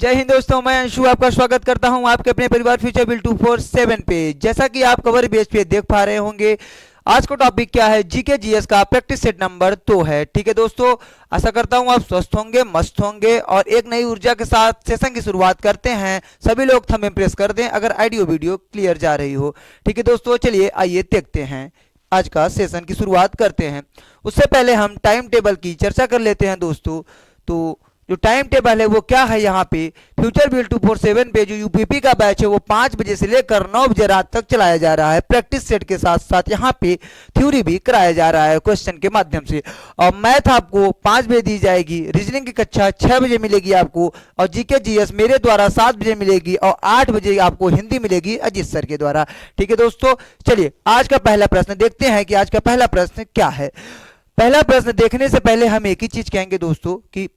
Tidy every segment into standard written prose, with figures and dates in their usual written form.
जय हिंद दोस्तों, मैं अंशु आपका स्वागत करता हूं आपके अपने परिवार फ्यूचर बिल 247 पे। जैसा कि आप कवर पेज पे देख पा रहे होंगे, आज का टॉपिक क्या है, जीके जीएस का प्रैक्टिस सेट नंबर 2 है। ठीक है दोस्तों, आशा करता हूं आप स्वस्थ होंगे, मस्त होंगे और एक नई ऊर्जा के साथ सेशन की शुरुआत करते हैं। सभी लोग थंब इम्प्रेस कर दें अगर ऑडियो वीडियो क्लियर जा रही हो। ठीक है दोस्तों, चलिए आइए देखते हैं, आज का सेशन की शुरुआत करते हैं। उससे पहले हम टाइम टेबल की चर्चा कर लेते हैं दोस्तों। तो जो टाइम टेबल है वो क्या है, यहाँ पे फ्यूचर बिल 247 पे जो यूपीपी का बैच है वो 5 बजे से लेकर 9 बजे रात तक चलाया जा रहा है। प्रैक्टिस सेट के साथ साथ यहाँ पे थ्योरी भी कराया जा रहा है क्वेश्चन के माध्यम से। और मैथ आपको 5 बजे दी जाएगी, रीजनिंग की कक्षा 6 बजे मिलेगी आपको, और जीके जीएस मेरे द्वारा 7 बजे मिलेगी, और 8 बजे आपको हिंदी मिलेगी अजीत सर के द्वारा। ठीक है दोस्तों, चलिए आज का पहला प्रश्न देखते हैं कि आज का पहला प्रश्न क्या है। पहला प्रश्न देखने से पहले हम एक ही चीज कहेंगे दोस्तों कि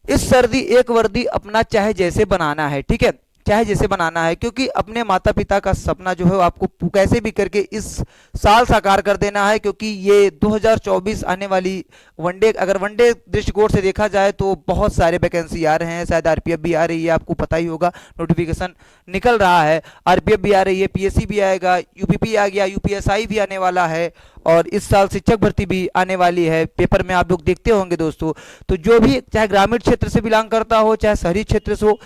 इस सर्दी एक वर्दी अपना चाहे जैसे बनाना है। ठीक है, चाहे जैसे बनाना है, क्योंकि अपने माता पिता का सपना जो है आपको कैसे भी करके इस साल साकार कर देना है। क्योंकि ये 2024 आने वाली वनडे, अगर वनडे दृष्टिकोण से देखा जाए तो बहुत सारे वैकेंसी आ रहे हैं। शायद आरपीएफ भी आ रही है, आपको पता ही होगा, नोटिफिकेशन निकल रहा है। आरपीएफ भी आ रही है, पीएससी भी आएगा, यूपीपी आ गया, यूपीएसआई भी आने वाला है, और इस साल शिक्षक भर्ती भी आने वाली है। पेपर में आप लोग देखते होंगे दोस्तों। तो जो भी चाहे ग्रामीण क्षेत्र से बिलोंग करता हो, चाहे शहरी क्षेत्र से हो,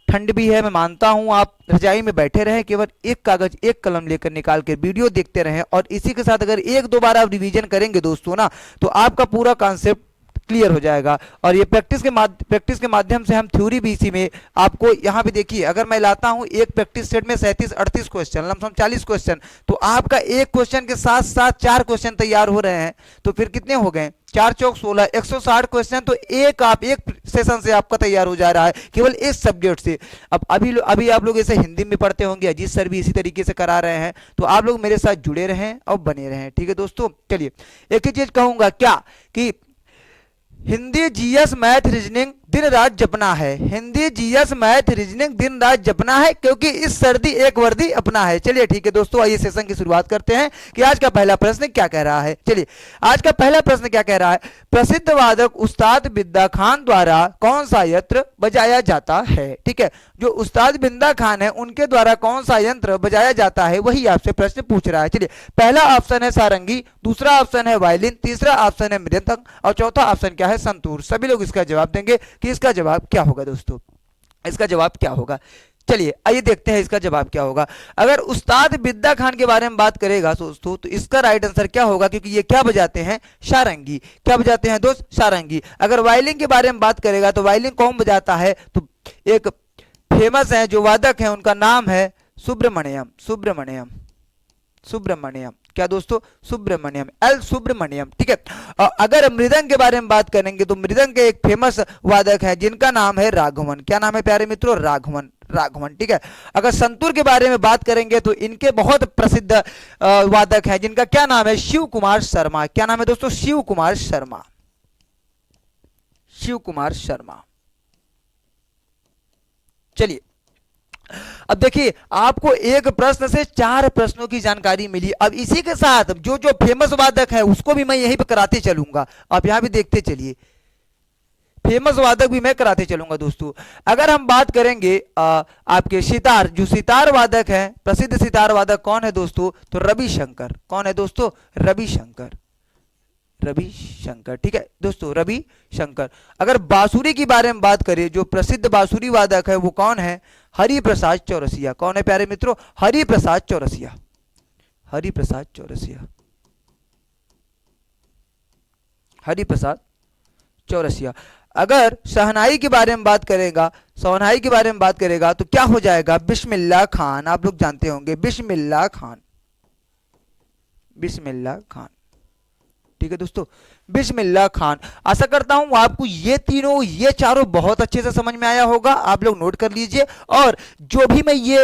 ठंड भी है, मैं मानता हूं, आप रजाई में बैठे रहें, केवल एक कागज एक कलम लेकर निकाल के वीडियो देखते रहें, और इसी के साथ अगर एक दो बार आप रिवीजन करेंगे दोस्तों ना, तो आपका पूरा कॉन्सेप्ट क्लियर हो जाएगा। और ये प्रैक्टिस के माध्यम से हम थ्योरी भी इसी में आपको, यहाँ पे देखिए, अगर मैं लाता हूँ एक प्रैक्टिस सेट में 37-38 क्वेश्चन, लमसम 40 क्वेश्चन, तो आपका एक क्वेश्चन के साथ साथ 4 क्वेश्चन तैयार हो रहे हैं, तो फिर कितने हो गए, 4 चौक 16, 160 क्वेश्चन। तो एक सेशन से आपका तैयार हो जा रहा है केवल इस सब्जेक्ट से। अब अभी आप लोग इसे हिंदी में पढ़ते होंगे, अजीत सर भी इसी तरीके से करा रहे हैं, तो आप लोग मेरे साथ जुड़े रहें और बने रहें। ठीक है दोस्तों, चलिए एक ही चीज कहूंगा, क्या कि हिंदी जीएस मैथ रीजनिंग दिन रात जपना है। हिंदी जीएस मैथ रीजनिंग दिन रात जपना है, क्योंकि इस सर्दी एक वर्दी अपना है। चलिए ठीक है दोस्तों, आइए सेशन की शुरुआत करते हैं कि आज का पहला प्रश्न क्या कह रहा है। चलिए आज का पहला प्रश्न क्या कह रहा है, प्रसिद्ध वादक उस्ताद बिंदा खान द्वारा कौन सा यंत्र बजाया जाता है। ठीक है, जो उस्ताद बिंदा खान है उनके द्वारा कौन सा यंत्र बजाया जाता है, वही आपसे प्रश्न पूछ रहा है। चलिए पहला ऑप्शन है सारंगी, दूसरा ऑप्शन है वायलिन, तीसरा ऑप्शन है मृदंग, और चौथा ऑप्शन क्या है, संतूर। सभी लोग इसका जवाब देंगे कि इसका जवाब क्या होगा दोस्तों, इसका जवाब क्या होगा। चलिए आइए देखते हैं इसका जवाब क्या होगा। अगर उस्ताद बिद्दा खान के बारे में बात करेगा दोस्तों, तो इसका राइट आंसर क्या होगा, क्योंकि ये क्या बजाते हैं, सारंगी। क्या बजाते हैं दोस्त, सारंगी। अगर वायलिन के बारे में बात करेगा तो वायलिन कौन बजाता है, तो एक फेमस है जो वादक है, उनका नाम है सुब्रमण्यम। क्या दोस्तों, सुब्रमण्यम, एल सुब्रमण्यम। ठीक है, अगर मृदंग के बारे में बात करेंगे तो मृदंग के एक फेमस वादक है जिनका नाम है राघवन। क्या नाम है प्यारे मित्रों, राघवन। ठीक है, अगर संतूर के बारे में बात करेंगे तो इनके बहुत प्रसिद्ध वादक हैं जिनका क्या नाम है, शिव कुमार शर्मा। क्या नाम है दोस्तों, शिव कुमार शर्मा। चलिए अब देखिए, आपको एक प्रश्न से 4 प्रश्नों की जानकारी मिली। अब इसी के साथ जो जो फेमस वादक है उसको भी मैं यहीं पे कराते चलूंगा। आप यहां भी देखते चलिए, फेमस वादक भी मैं कराते चलूंगा दोस्तों। अगर हम बात करेंगे आपके सितार, जो सितार वादक है, प्रसिद्ध सितार वादक कौन है दोस्तों, तो रविशंकर। कौन है दोस्तों, रविशंकर। ठीक है दोस्तों, रविशंकर। अगर बांसुरी के बारे में बात करें, जो प्रसिद्ध बांसुरी वादक है वो कौन है, हरिप्रसाद चौरसिया। कौन है प्यारे मित्रों, हरिप्रसाद चौरसिया। अगर शहनाई के बारे में बात करेगा तो क्या हो जाएगा, बिस्मिल्लाह खान। आप लोग जानते होंगे बिस्मिल्लाह खान। ठीक है दोस्तों, बिस्मिल्लाह खान। आशा करता हूं आपको ये चारों बहुत अच्छे से समझ में आया होगा। आप लोग नोट कर लीजिए, और जो भी मैं ये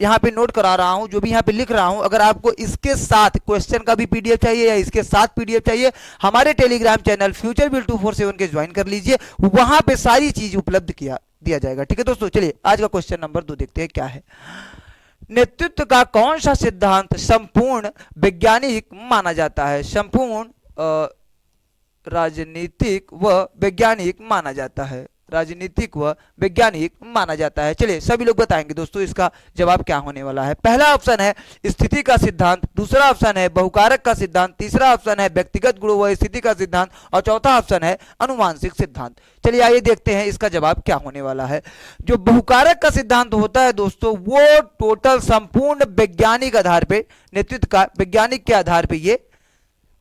यहाँ पे नोट करा रहा हूं, जो भी यहाँ पे लिख रहा हूं, अगर आपको इसके साथ क्वेश्चन का भी पीडीएफ चाहिए या इसके साथ पीडीएफ चाहिए, हमारे टेलीग्राम चैनल फ्यूचर बिल 247 के ज्वाइन कर लीजिए, वहां पे सारी चीज उपलब्ध दिया जाएगा। ठीक है दोस्तों, चलिए आज का क्वेश्चन नंबर 2 देखते हैं क्या है। नेतृत्व का कौन सा सिद्धांत संपूर्ण वैज्ञानिक माना जाता है, संपूर्ण राजनीतिक व वैज्ञानिक माना जाता है। राजनीतिक व वैज्ञानिक माना जाता है। चलिए सभी लोग बताएंगे दोस्तों इसका जवाब क्या होने वाला है। पहला ऑप्शन है स्थिति का सिद्धांत, दूसरा ऑप्शन है बहुकारक का सिद्धांत, तीसरा ऑप्शन है व्यक्तिगत गुणों व स्थिति का सिद्धांत और चौथा ऑप्शन है अनुवांशिक सिद्धांत। चलिए आइए देखते हैं इसका जवाब क्या होने वाला है। जो बहुकारक का सिद्धांत होता है दोस्तों वो टोटल संपूर्ण वैज्ञानिक आधार पे, नेतृत्व का वैज्ञानिक के आधार पे ये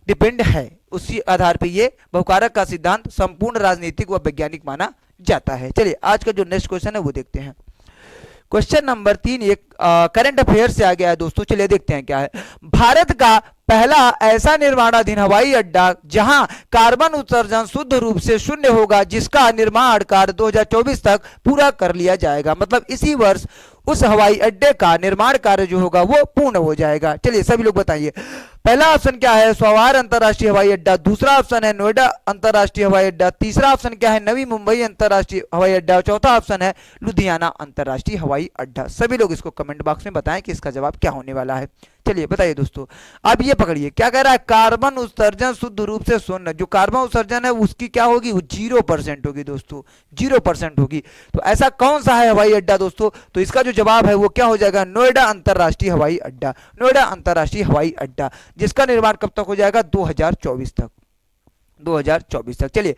डिपेंड है, उसी आधार पे ये बहुकारक का सिद्धांत संपूर्ण राजनीतिक व वैज्ञानिक माना जाता है। चलिए आज का जो नेक्स्ट क्वेश्चन है वो देखते हैं। क्वेश्चन नंबर 3 एक करंट अफेयर से आ गया है दोस्तों। चलिए देखते हैं क्या है। भारत का पहला ऐसा निर्माणाधीन हवाई अड्डा जहां कार्बन उत्सर्जन शुद्ध रूप से शून्य होगा, जिसका निर्माण कार्य 2024 तक पूरा कर लिया जाएगा। मतलब इसी वर्ष उस हवाई अड्डे का निर्माण कार्य जो होगा वो पूर्ण हो जाएगा। चलिए सभी लोग बताइए। पहला ऑप्शन क्या है? स्वावार अंतरराष्ट्रीय हवाई अड्डा, दूसरा ऑप्शन है नोएडा अंतरराष्ट्रीय हवाई अड्डा, तीसरा ऑप्शन क्या है? नवी मुंबई अंतरराष्ट्रीय हवाई अड्डा, चौथा ऑप्शन है लुधियाना अंतरराष्ट्रीय हवाई अड्डा। सभी लोग इसको कमेंट बॉक्स में बताएं कि इसका जवाब क्या होने वाला है। चलिए बताइए दोस्तों। अब ये पकड़िए क्या कह रहा है? कार्बन उत्सर्जन शुद्ध रूप से शून्य। जो कार्बन उत्सर्जन है उसकी क्या होगी? वो 0% होगी दोस्तों, 0% होगी। तो ऐसा कौन सा है हवाई अड्डा दोस्तों? तो इसका जो जवाब है वो क्या हो जाएगा? नोएडा अंतरराष्ट्रीय हवाई अड्डा। नोएडा अंतरराष्ट्रीय हवाई अड्डा जिसका निर्माण कब तक हो जाएगा? 2024 तक, 2024 तक। चलिए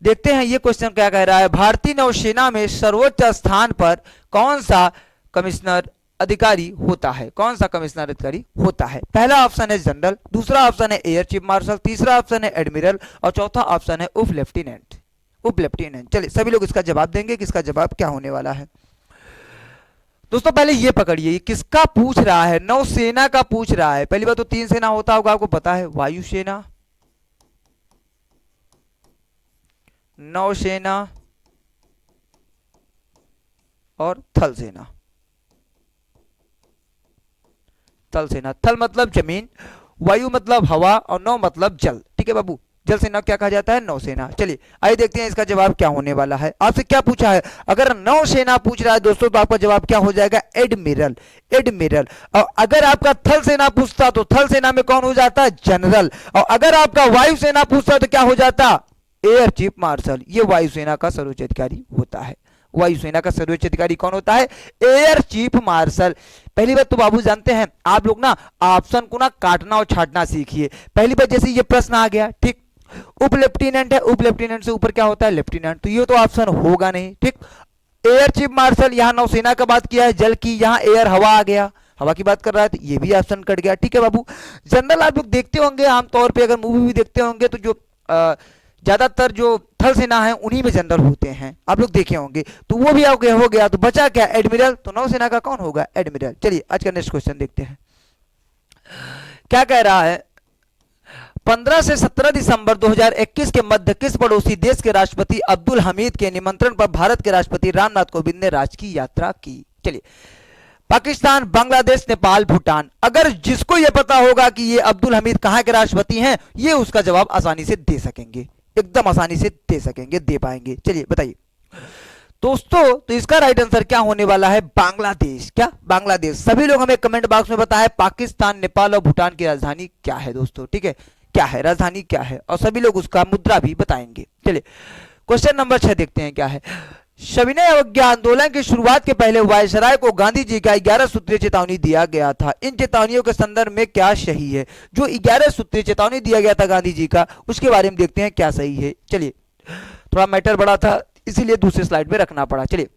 देखते हैं ये क्वेश्चन क्या कह रहा है। भारतीय नौसेना में सर्वोच्च स्थान पर कौन सा कमिश्नर अधिकारी होता है? कौन सा कमिश्नर अधिकारी होता है? पहला ऑप्शन है जनरल, दूसरा ऑप्शन है एयर चीफ मार्शल, तीसरा ऑप्शन है एडमिरल और चौथा ऑप्शन है उप लेफ्टिनेंट। उप लेफ्टिनेंट। चलिए सभी लोग इसका जवाब देंगे कि इसका जवाब क्या होने वाला है। दोस्तों पहले ये पकड़िए किसका पूछ रहा है? नौसेना का पूछ रहा है। पहली बात तो 3 सेना होता होगा, आपको पता है, वायुसेना, नौसेना और थल सेना। थल सेना, थल मतलब जमीन, वायु मतलब हवा और नौ मतलब जल। ठीक है बाबू, जल सेना क्या कहा जाता है? नौसेना। चलिए आइए देखते हैं इसका जवाब क्या होने वाला है। आपसे क्या पूछा है? अगर नौसेना पूछ रहा है दोस्तों तो आपका जवाब क्या हो जाएगा? एडमिरल। एडमिरल। और अगर आपका थल सेना पूछता तो थल सेना में कौन हो जाता? जनरल। और अगर आपका वायुसेना पूछता तो क्या हो जाता? Air chief marshal. ये वायुसेना का सर्वोच्च अधिकारी होता है। वायुसेना का सर्वोच्च अधिकारी कौन होता है? Air chief marshal. पहली बात तो बाबू जानते हैं आप लोग ना ऑप्शन को ना काटना और छाटना सीखिए। पहली बात जैसे ये प्रश्न आ गया, ठीक, उप लेफ्टिनेंट है, उप लेफ्टिनेंट से ऊपर क्या होता है? लेफ्टिनेंट। तो ये तो ऑप्शन होगा नहीं। ठीक, एयर चीफ मार्शल, यहां नौसेना का बात किया है, जल की, यहां एयर हवा आ गया, हवा की बात कर रहा है, तो ये भी ऑप्शन कट गया। ठीक है बाबू। जनरल आप लोग देखते होंगे आमतौर पर, अगर मूवी भी देखते होंगे तो जो ज्यादातर जो थल सेना है उन्हीं में जनरल होते हैं, आप लोग देखे होंगे। तो वो भी हो गया। तो बचा क्या? एडमिरल। तो नौसेना का कौन होगा? एडमिरल। चलिए आज का नेक्स्ट क्वेश्चन देखते हैं क्या कह रहा है। 15 से 17 दिसंबर 2021 के मध्य किस पड़ोसी देश के राष्ट्रपति अब्दुल हमीद के निमंत्रण पर भारत के राष्ट्रपति रामनाथ कोविंद ने राज्य की यात्रा की? चलिए, पाकिस्तान, बांग्लादेश, नेपाल, भूटान। अगर जिसको यह पता होगा कि ये अब्दुल हमीद कहां के राष्ट्रपति हैं, ये उसका जवाब आसानी से दे सकेंगे, एकदम आसानी से दे सकेंगे, दे पाएंगे। चलिए बताइए दोस्तों। तो इसका राइट आंसर क्या होने वाला है? बांग्लादेश। क्या? बांग्लादेश। सभी लोग हमें कमेंट बॉक्स में बताएं पाकिस्तान, नेपाल और भूटान की राजधानी क्या है दोस्तों। ठीक है, क्या है राजधानी, क्या है, और सभी लोग उसका मुद्रा भी बताएंगे। चलिए क्वेश्चन नंबर 6 देखते हैं क्या है। सविनय अवज्ञा आंदोलन की शुरुआत के पहले वायसराय को गांधी जी का 11 सूत्रीय चेतावनी दिया गया था। इन चेतावनियों के संदर्भ में क्या सही है? जो 11 सूत्रीय चेतावनी दिया गया था गांधी जी का, उसके बारे में देखते हैं क्या सही है। चलिए थोड़ा मैटर बड़ा था इसीलिए दूसरे स्लाइड पे रखना पड़ा। चलिए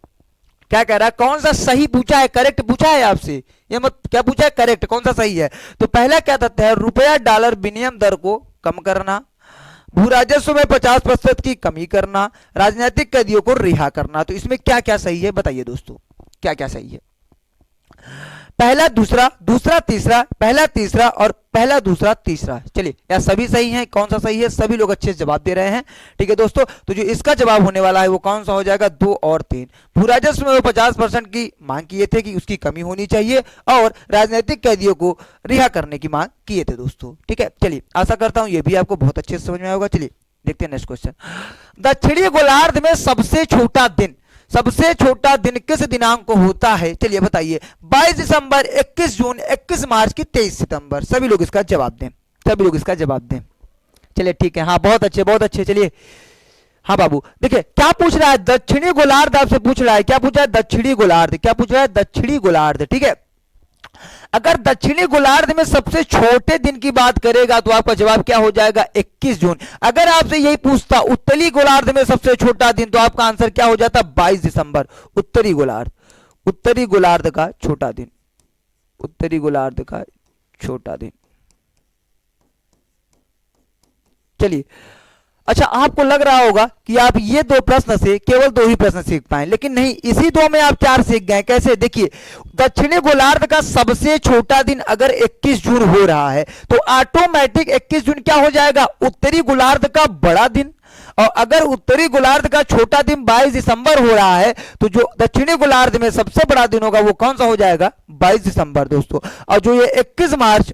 क्या कह रहा है? कौन सा सही पूछा है? करेक्ट पूछा है आपसे, ये मत क्या पूछा है? करेक्ट। कौन सा सही है? तो पहला क्या तथ्य है? रुपया डॉलर विनिमय दर को कम करना, भू राजस्व में 50% की कमी करना, राजनीतिक कैदियों को रिहा करना। तो इसमें क्या क्या सही है बताइए दोस्तों, क्या क्या सही है? पहला दूसरा, दूसरा तीसरा, पहला तीसरा और पहला दूसरा तीसरा। चलिए या सभी सही हैं? कौन सा सही है? सभी लोग अच्छे से जवाब दे रहे हैं। ठीक है दोस्तों, तो जो इसका जवाब होने वाला है वो कौन सा हो जाएगा? 2 और 3। भू राजस्व में वो 50% की मांग किए थे कि उसकी कमी होनी चाहिए, और राजनीतिक कैदियों को रिहा करने की मांग किए थे दोस्तों। ठीक है, चलिए आशा करता हूं ये भी आपको बहुत अच्छे से समझ में आएगा। चलिए देखते हैं नेक्स्ट क्वेश्चन। दक्षिणी गोलार्ध में सबसे छोटा दिन, सबसे छोटा दिन किस दिनांक को होता है? चलिए बताइए। 22 दिसंबर, 21 जून, 21 मार्च की 23 सितंबर। सभी लोग इसका जवाब दें, सभी लोग इसका जवाब दें। चलिए ठीक है, हाँ बहुत अच्छे बहुत अच्छे। चलिए हाँ बाबू, देखिए क्या पूछ रहा है, दक्षिणी गोलार्ध आपसे पूछ रहा है, क्या पूछ रहा है, दक्षिणी गोलार्ध, क्या पूछ रहा है, दक्षिणी गोलार्ध, ठीक है। अगर दक्षिणी गोलार्ध में सबसे छोटे दिन की बात करेगा तो आपका जवाब क्या हो जाएगा, 21 जून। अगर आपसे यही पूछता उत्तरी गोलार्ध में सबसे छोटा दिन, तो आपका आंसर क्या हो जाता, 22 दिसंबर। उत्तरी गोलार्ध, उत्तरी गोलार्ध का छोटा दिन, उत्तरी गोलार्ध का छोटा दिन। चलिए, अच्छा आपको लग रहा होगा कि आप ये दो प्रश्न से केवल दो ही प्रश्न सीख पाए, लेकिन नहीं, इसी दो में आप 4 सीख गए। कैसे, देखिए दक्षिणी गोलार्ध का सबसे छोटा दिन अगर 21 जून हो रहा है तो ऑटोमेटिक 21 जून क्या हो जाएगा, उत्तरी गोलार्ध का बड़ा दिन। और अगर उत्तरी गोलार्ध का छोटा दिन 22 दिसंबर हो रहा है तो जो दक्षिणी गोलार्ध में सबसे बड़ा दिन होगा वो कौन सा हो जाएगा, 22 दिसंबर दोस्तों। और जो ये 21 मार्च,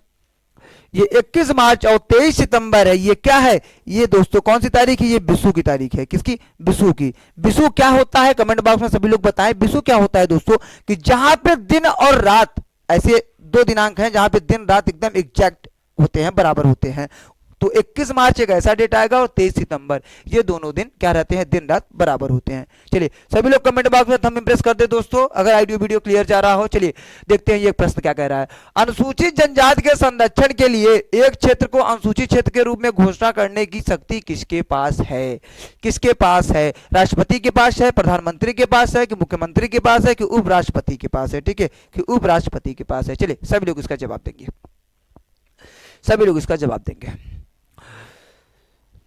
ये 21 मार्च और 23 सितंबर है, ये क्या है, ये दोस्तों कौन सी तारीख है, ये बिशु की तारीख है। किसकी, बिशु की। बिशु क्या होता है, कमेंट बॉक्स में सभी लोग बताएं, बिशु क्या होता है दोस्तों, कि जहां पे दिन और रात, ऐसे दो दिनांक हैं जहां पे दिन रात एकदम एग्जैक्ट होते हैं, बराबर होते हैं। तो 21 मार्च एक ऐसा डेट आएगा और 23 सितंबर, ये दोनों दिन क्या रहते हैं, दिन रात बराबर होते हैं। चलिए सभी लोग कमेंट बॉक्स में थंब इंप्रेस कर दे दोस्तों, अगर ऑडियो वीडियो क्लियर जा रहा हो। चलिए देखते हैं ये प्रश्न क्या कह रहा है। अनुसूचित जनजाति के संरक्षण के लिए एक क्षेत्र को अनुसूचित क्षेत्र के रूप में घोषणा करने की शक्ति किसके पास है, किसके पास है, राष्ट्रपति के पास है, प्रधानमंत्री के पास है, कि मुख्यमंत्री के पास है, कि उपराष्ट्रपति के पास है, ठीक है, कि उपराष्ट्रपति के पास है। चलिए सभी लोग इसका जवाब देंगे, सभी लोग इसका जवाब देंगे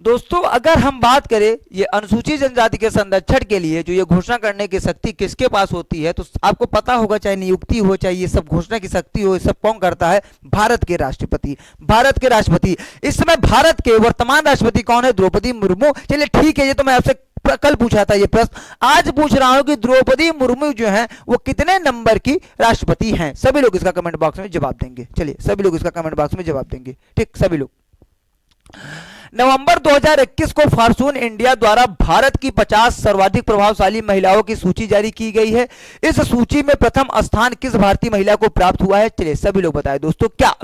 दोस्तों। अगर हम बात करें ये अनुसूचित जनजाति के संरक्षण के लिए जो ये घोषणा करने की शक्ति किसके पास होती है, तो आपको पता होगा, चाहे नियुक्ति हो, चाहे ये सब घोषणा की शक्ति हो, ये सब कौन करता है, भारत के राष्ट्रपति, भारत के राष्ट्रपति। इस समय भारत के वर्तमान राष्ट्रपति कौन है, द्रौपदी मुर्मू। चलिए ठीक है, ये तो मैं आपसे कल पूछा था ये प्रश्न, आज पूछ रहा हूं कि द्रौपदी मुर्मू जो है वो कितने नंबर की राष्ट्रपति हैं। सभी लोग इसका कमेंट बॉक्स में जवाब देंगे। चलिए सभी लोग इसका कमेंट बॉक्स में जवाब देंगे, ठीक, सभी लोग। नवंबर 2021 को फॉर्च्यून इंडिया द्वारा भारत की 50 सर्वाधिक प्रभावशाली महिलाओं की सूची जारी की गई है। इस सूची में प्रथम स्थान किस भारतीय महिला को प्राप्त हुआ है, चलिए सभी लोग बताएं दोस्तों। क्या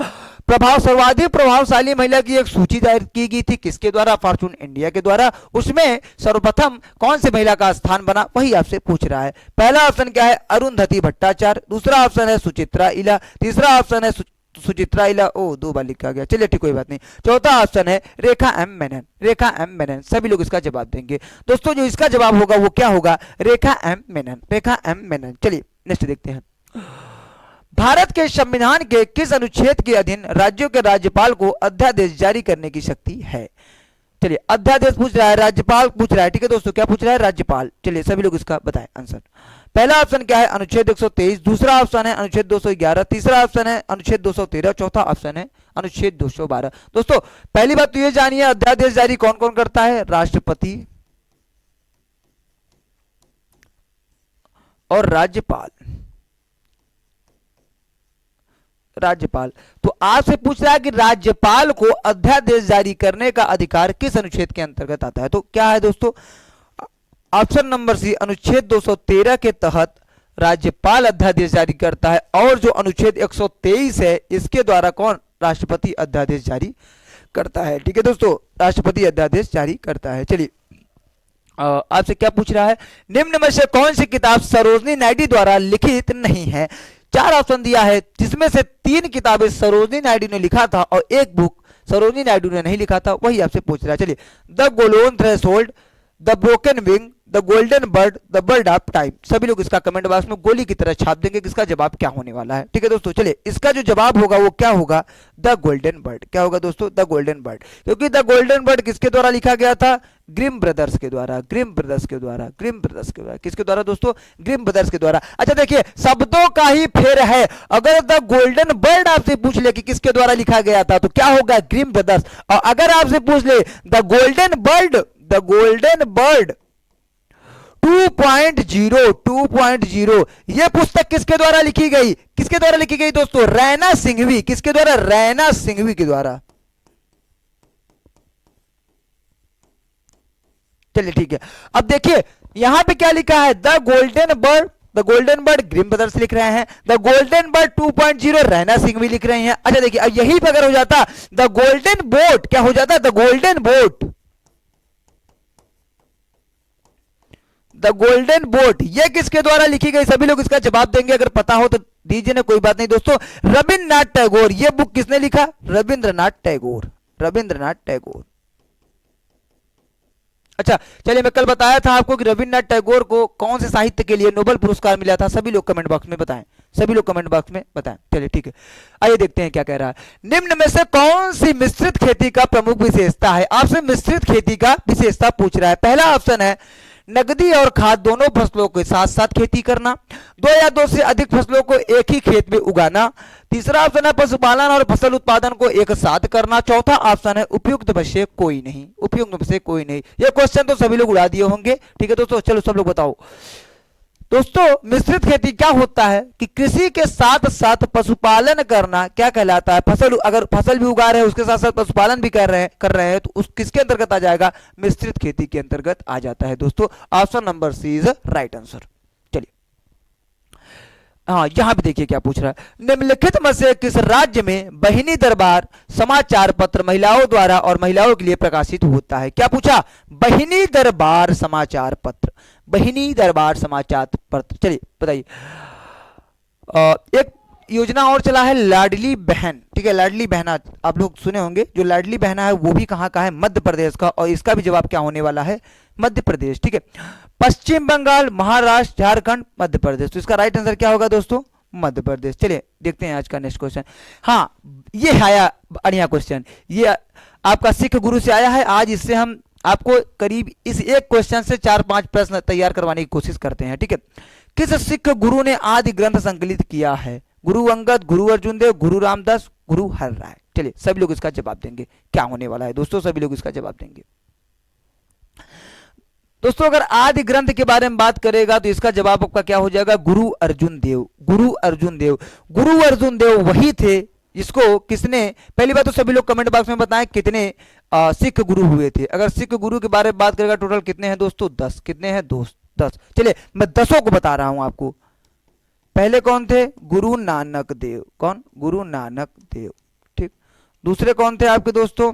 सर्वाधिक प्रभावशाली महिला की एक सूची जारी की गई थी, किसके द्वारा, फॉर्च्यून इंडिया के द्वारा। उसमें सर्वप्रथम कौन से महिला का स्थान बना, वही आपसे पूछ रहा है। पहला ऑप्शन क्या है, अरुंधति भट्टाचार्य, दूसरा ऑप्शन है सुचित्रा इला, तीसरा ऑप्शन है सुचित्रा इला, ओ 2 बार लिखा गया, चलिए ठीक कोई बात नहीं। चौथा ऑप्शन है रेखा एम मेनन, रेखा एम मेनन। सभी लोग इसका जवाब देंगे दोस्तों, जो इसका जवाब होगा वो क्या होगा, रेखा एम मेनन, रेखा एम मेनन। चलिए नेक्स्ट देखते हैं। भारत के संविधान के किस अनुच्छेद के अधीन राज्यों के राज्यपाल को अध्यादेश जारी करने की शक्ति है। चलिए अध्यादेश पूछ रहा है, राज्यपाल पूछ रहा है, ठीक है दोस्तों, क्या पूछ रहा है, राज्यपाल। चलिए सभी लोग इसका बताएं आंसर। पहला ऑप्शन क्या है, अनुच्छेद 123, दूसरा ऑप्शन है अनुच्छेद 211, तीसरा ऑप्शन है अनुच्छेद 213, चौथा ऑप्शन है अनुच्छेद 212। दोस्तों पहली बात तो ये जानिए, अध्यादेश जारी कौन कौन करता है, राष्ट्रपति और राज्यपाल, राज्यपाल। तो आपसे पूछ रहा है कि राज्यपाल को अध्यादेश जारी करने का अधिकार किस अनुच्छेद के अंतर्गत आता है, तो क्या है दोस्तों, ऑप्शन नंबर सी, अनुच्छेद 213 के तहत राज्यपाल अध्यादेश जारी करता है। और जो अनुच्छेद 123 है इसके द्वारा कौन, राष्ट्रपति अध्यादेश जारी करता है, ठीक है दोस्तों, राष्ट्रपति अध्यादेश जारी करता है। चलिए आपसे क्या पूछ रहा है, निम्न में से कौन सी किताब सरोजनी नायडू द्वारा लिखित नहीं है। 4 ऑप्शन दिया है, जिसमें से 3 किताबें सरोजनी नायडू ने लिखा था और एक बुक सरोजनी नायडू ने नहीं लिखा था, वही आपसे पूछ रहा है। चलिए, the golden threshold, the broken wing, the golden bird, the bird of time. सभी लोग इसका कमेंट बॉक्स में गोली की तरह छाप देंगे कि इसका जवाब क्या होने वाला है, ठीक है दोस्तों। चलिए इसका जो जवाब होगा वो क्या होगा, द गोल्डन बर्ड। क्या होगा दोस्तों, द गोल्डन बर्ड, क्योंकि द गोल्डन बर्ड किसके द्वारा लिखा गया था, ग्रिम ब्रदर्स के द्वारा, ग्रिम ब्रदर्स के द्वारा, ग्रिम ब्रदर्स के द्वारा। किसके द्वारा दोस्तों, ग्रिम ब्रदर्स के द्वारा। अच्छा देखिए, शब्दों का ही फेर है, अगर द गोल्डन बर्ड आपसे पूछ ले कि किसके द्वारा लिखा गया था तो क्या होगा, ग्रिम ब्रदर्स। और अगर आपसे पूछ ले the golden bird, the golden bird 2.0 यह पुस्तक किसके द्वारा लिखी गई, किसके द्वारा लिखी गई दोस्तों, रैना सिंघवी। किसके द्वारा, रैना सिंघवी के द्वारा। चलिए ठीक है, अब देखिए यहां पे क्या लिखा है, the golden bird, the golden bird Grimm brothers लिख रहे हैं, the golden bird 2.0 Raina Singhvi लिख रहे हैं। अच्छा देखिए, अब यही पे अगर हो जाता द गोल्डन बोट, क्या हो जाता, the golden boat, the golden boat ये किसके द्वारा लिखी गई? सभी लोग इसका जवाब देंगे, अगर पता हो तो दीजिए ना, कोई बात नहीं दोस्तों। रविन्द्रनाथ टैगोर। ये बुक किसने लिखा? रविंद्रनाथ टैगोर, रविंद्रनाथ टैगोर। अच्छा चलिए, मैं कल बताया था आपको कि रविन्द्रनाथ टैगोर को कौन से साहित्य के लिए नोबेल पुरस्कार मिला था। सभी लोग कमेंट बॉक्स में बताएं, सभी लोग कमेंट बॉक्स में बताएं। चलिए ठीक है, आइए देखते हैं क्या कह रहा है। निम्न में से कौन सी मिश्रित खेती का प्रमुख विशेषता है? आपसे मिश्रित खेती का विशेषता पूछ रहा है। पहला ऑप्शन है नकदी और खाद दोनों फसलों के साथ साथ खेती करना, दो या दो से अधिक फसलों को एक ही खेत में उगाना, तीसरा ऑप्शन है पशुपालन और फसल उत्पादन को एक साथ करना, चौथा ऑप्शन है उपयुक्त में से कोई नहीं, उपयुक्त में से कोई नहीं। ये क्वेश्चन तो सभी लोग उड़ा दिए होंगे, ठीक है दोस्तों। चलो सब लोग बताओ दोस्तों, मिश्रित खेती क्या होता है कि कृषि के साथ साथ पशुपालन करना क्या कहलाता है? फसल, अगर फसल भी उगा रहे हैं उसके साथ साथ पशुपालन भी कर रहे हैं तो उस किसके अंतर्गत आ जाएगा? मिश्रित खेती के अंतर्गत आ जाता है दोस्तों। Option number C is right answer. चलिए हाँ, यहां भी देखिए क्या पूछ रहा है। निम्नलिखित में से किस राज्य में बहिनी दरबार समाचार पत्र महिलाओं द्वारा और महिलाओं के लिए प्रकाशित होता है? क्या पूछा? बहिनी दरबार समाचार पत्र, बहिनी दरबार समाचार पत्र। चलिए बताइए। एक योजना और चला है लाडली बहन, ठीक है, लाडली बहना आप लोग सुने होंगे। जो लाडली बहना है वो भी कहाँ का है? मध्य प्रदेश का, और इसका भी जवाब क्या होने वाला है? मध्य प्रदेश, ठीक है। पश्चिम बंगाल, महाराष्ट्र, झारखंड, मध्य प्रदेश। तो इसका राइट आंसर क्या होगा दोस्तों? मध्य प्रदेश। चलिए देखते हैं आज का नेक्स्ट क्वेश्चन। हाँ, ये आया बढ़िया क्वेश्चन, ये आपका सिख गुरु से आया है। आज इससे हम आपको करीब इस एक क्वेश्चन से 4-5 प्रश्न तैयार करवाने की कोशिश करते हैं, ठीक है। किस सिख गुरु ने आदि ग्रंथ संकलित किया है? गुरु अंगद, गुरु अर्जुन देव, गुरु रामदास, गुरु हर राय। चलिए सभी लोग इसका जवाब देंगे, क्या होने वाला है दोस्तों, सभी लोग इसका जवाब देंगे दोस्तों। अगर आदि ग्रंथ के बारे में बात करेगा तो इसका जवाब आपका क्या हो जाएगा? गुरु अर्जुन देव, गुरु अर्जुन देव। गुरु अर्जुन देव वही थे जिसको किसने, पहली बात तो सभी लोग कमेंट बॉक्स में बताएं कितने सिख गुरु हुए थे। अगर सिख गुरु के बारे में बात करेगा टोटल कितने हैं दोस्तों? 10। कितने हैं दोस्त? 10। चलिए मैं 10 को बता रहा हूं आपको। पहले कौन थे? गुरु नानक देव। कौन? गुरु नानक देव, ठीक। दूसरे कौन थे आपके दोस्तों?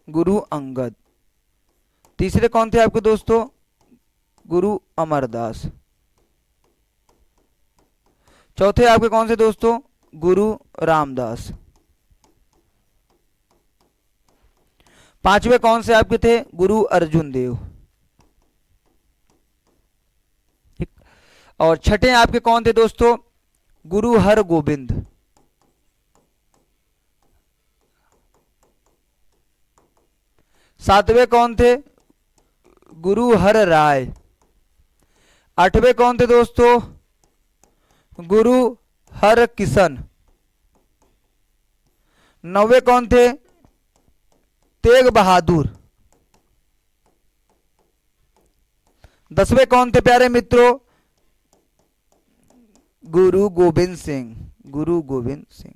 गुरु अंगद। तीसरे कौन थे आपके दोस्तों? गुरु अमरदास। चौथे आपके कौन से दोस्तों? गुरु रामदास। पांचवे कौन से आपके थे? गुरु अर्जुन देव। और छठे आपके कौन थे दोस्तों? गुरु हर गोविंद। सातवें कौन थे? गुरु हर राय। आठवें कौन थे दोस्तों? गुरु हर किशन। नौवे कौन थे? तेग बहादुर। 10वें कौन थे प्यारे मित्रों? गुरु गोविंद सिंह। गुरु गोविंद सिंह,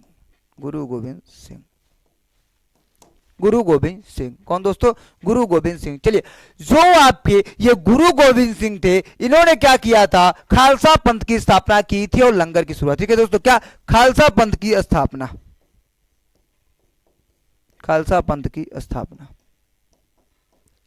गुरु गोविंद सिंह, गुरु गोविंद सिंह। कौन दोस्तों? गुरु गोविंद सिंह। चलिए, जो आपके ये गुरु गोविंद सिंह थे, इन्होंने क्या किया था? खालसा पंथ की स्थापना की थी और लंगर की शुरुआत। ठीक है दोस्तों, क्या? खालसा पंथ की स्थापना, खालसा पंथ की स्थापना,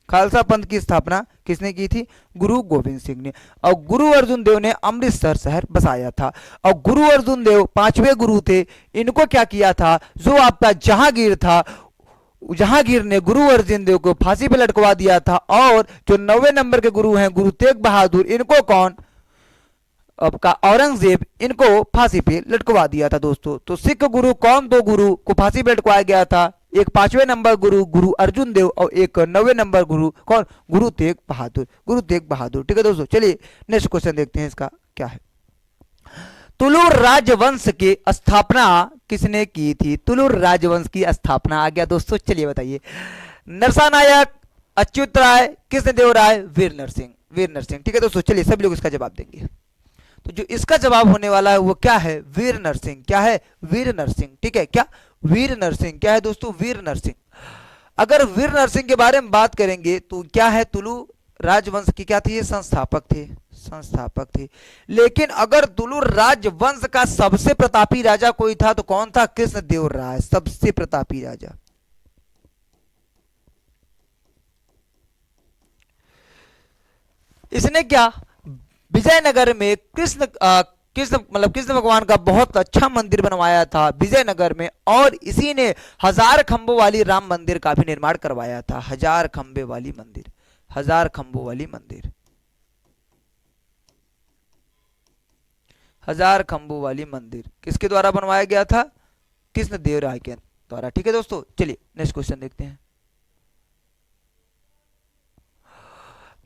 खालसा पंथ की स्थापना किसने की थी? गुरु गोविंद सिंह ने। और गुरु अर्जुन देव ने अमृतसर शहर बसाया था। और गुरु अर्जुन देव 5वें गुरु थे। इनको क्या किया था? जो आपका जहांगीर था, जहांगीर ने गुरु अर्जुन देव को फांसी पे लटकवा दिया था। और जो 9वें नंबर के गुरु हैं गुरु तेग बहादुर, इनको कौन? आपका औरंगजेब, इनको फांसी पे लटकवा दिया था दोस्तों। तो सिख गुरु कौन? 2 गुरु को फांसी पे लटकवाया गया था। एक 5वें नंबर गुरु गुरु अर्जुन देव और एक 9वें नंबर गुरु कौन? गुरु तेग बहादुर, गुरु तेग बहादुर। ठीक है दोस्तों, चलिए नेक्स्ट क्वेश्चन देखते हैं इसका क्या है। तुलुर राजवंश की स्थापना किसने की थी? तुलुर राजवंश की स्थापना आ गया दोस्तों। चलिए बताइए। नरसानायक, अच्युत राय, कृष्णदेव राय, वीर नरसिंह, वीर नरसिंह। ठीक है दोस्तों, चलिए सब लोग इसका जवाब देंगे। तो जो इसका जवाब होने वाला है वो क्या है? वीर नरसिंह। क्या है? वीर नरसिंह। ठीक है, क्या? वीर नरसिंह। क्या है दोस्तों? वीर नरसिंह। अगर वीर नरसिंह के बारे में बात करेंगे तो क्या है? तुलु राजवंश की क्या थे? संस्थापक थे, संस्थापक थे। लेकिन अगर तुलुर राजवंश का सबसे प्रतापी राजा कोई था तो कौन था? कृष्णदेव राय, सबसे प्रतापी राजा। इसने क्या, विजयनगर में कृष्ण भगवान का बहुत अच्छा मंदिर बनवाया था विजयनगर में, और इसी ने 1000 खंभों वाली राम मंदिर का भी निर्माण करवाया था। 1000 खंभे वाली मंदिर, 1000 खंभों वाली मंदिर, 1000 खंभों वाली मंदिर किसके द्वारा बनवाया गया था? कृष्णदेव राय के द्वारा। ठीक है दोस्तों, चलिए नेक्स्ट क्वेश्चन देखते हैं।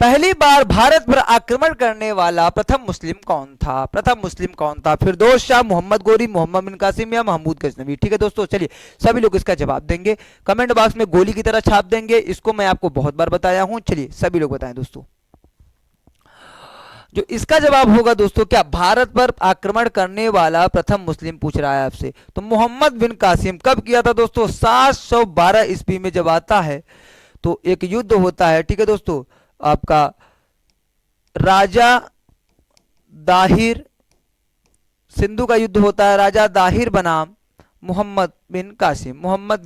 पहली बार भारत पर आक्रमण करने वाला प्रथम मुस्लिम कौन था? प्रथम मुस्लिम कौन था? फिरदौस शाह, मोहम्मद गोरी, मोहम्मद बिन कासिम या महमूद गजनवी? ठीक है दोस्तों, चलिए सभी लोग इसका जवाब देंगे, कमेंट बॉक्स में गोली की तरह छाप देंगे। इसको मैं आपको बहुत बार बताया हूं, चलिए सभी लोग बताएं दोस्तों। जो इसका जवाब होगा दोस्तों, क्या भारत पर आक्रमण करने वाला प्रथम मुस्लिम पूछ रहा है आपसे, तो मोहम्मद बिन कासिम। कब किया था दोस्तों? 712 ईस्वी में जब आता है तो एक युद्ध होता है, ठीक है दोस्तों, आपका राजा दाहिर, सिंधु का युद्ध होता है, राजा दाहिर बनाम मोहम्मद बिन कासिम। मोहम्मद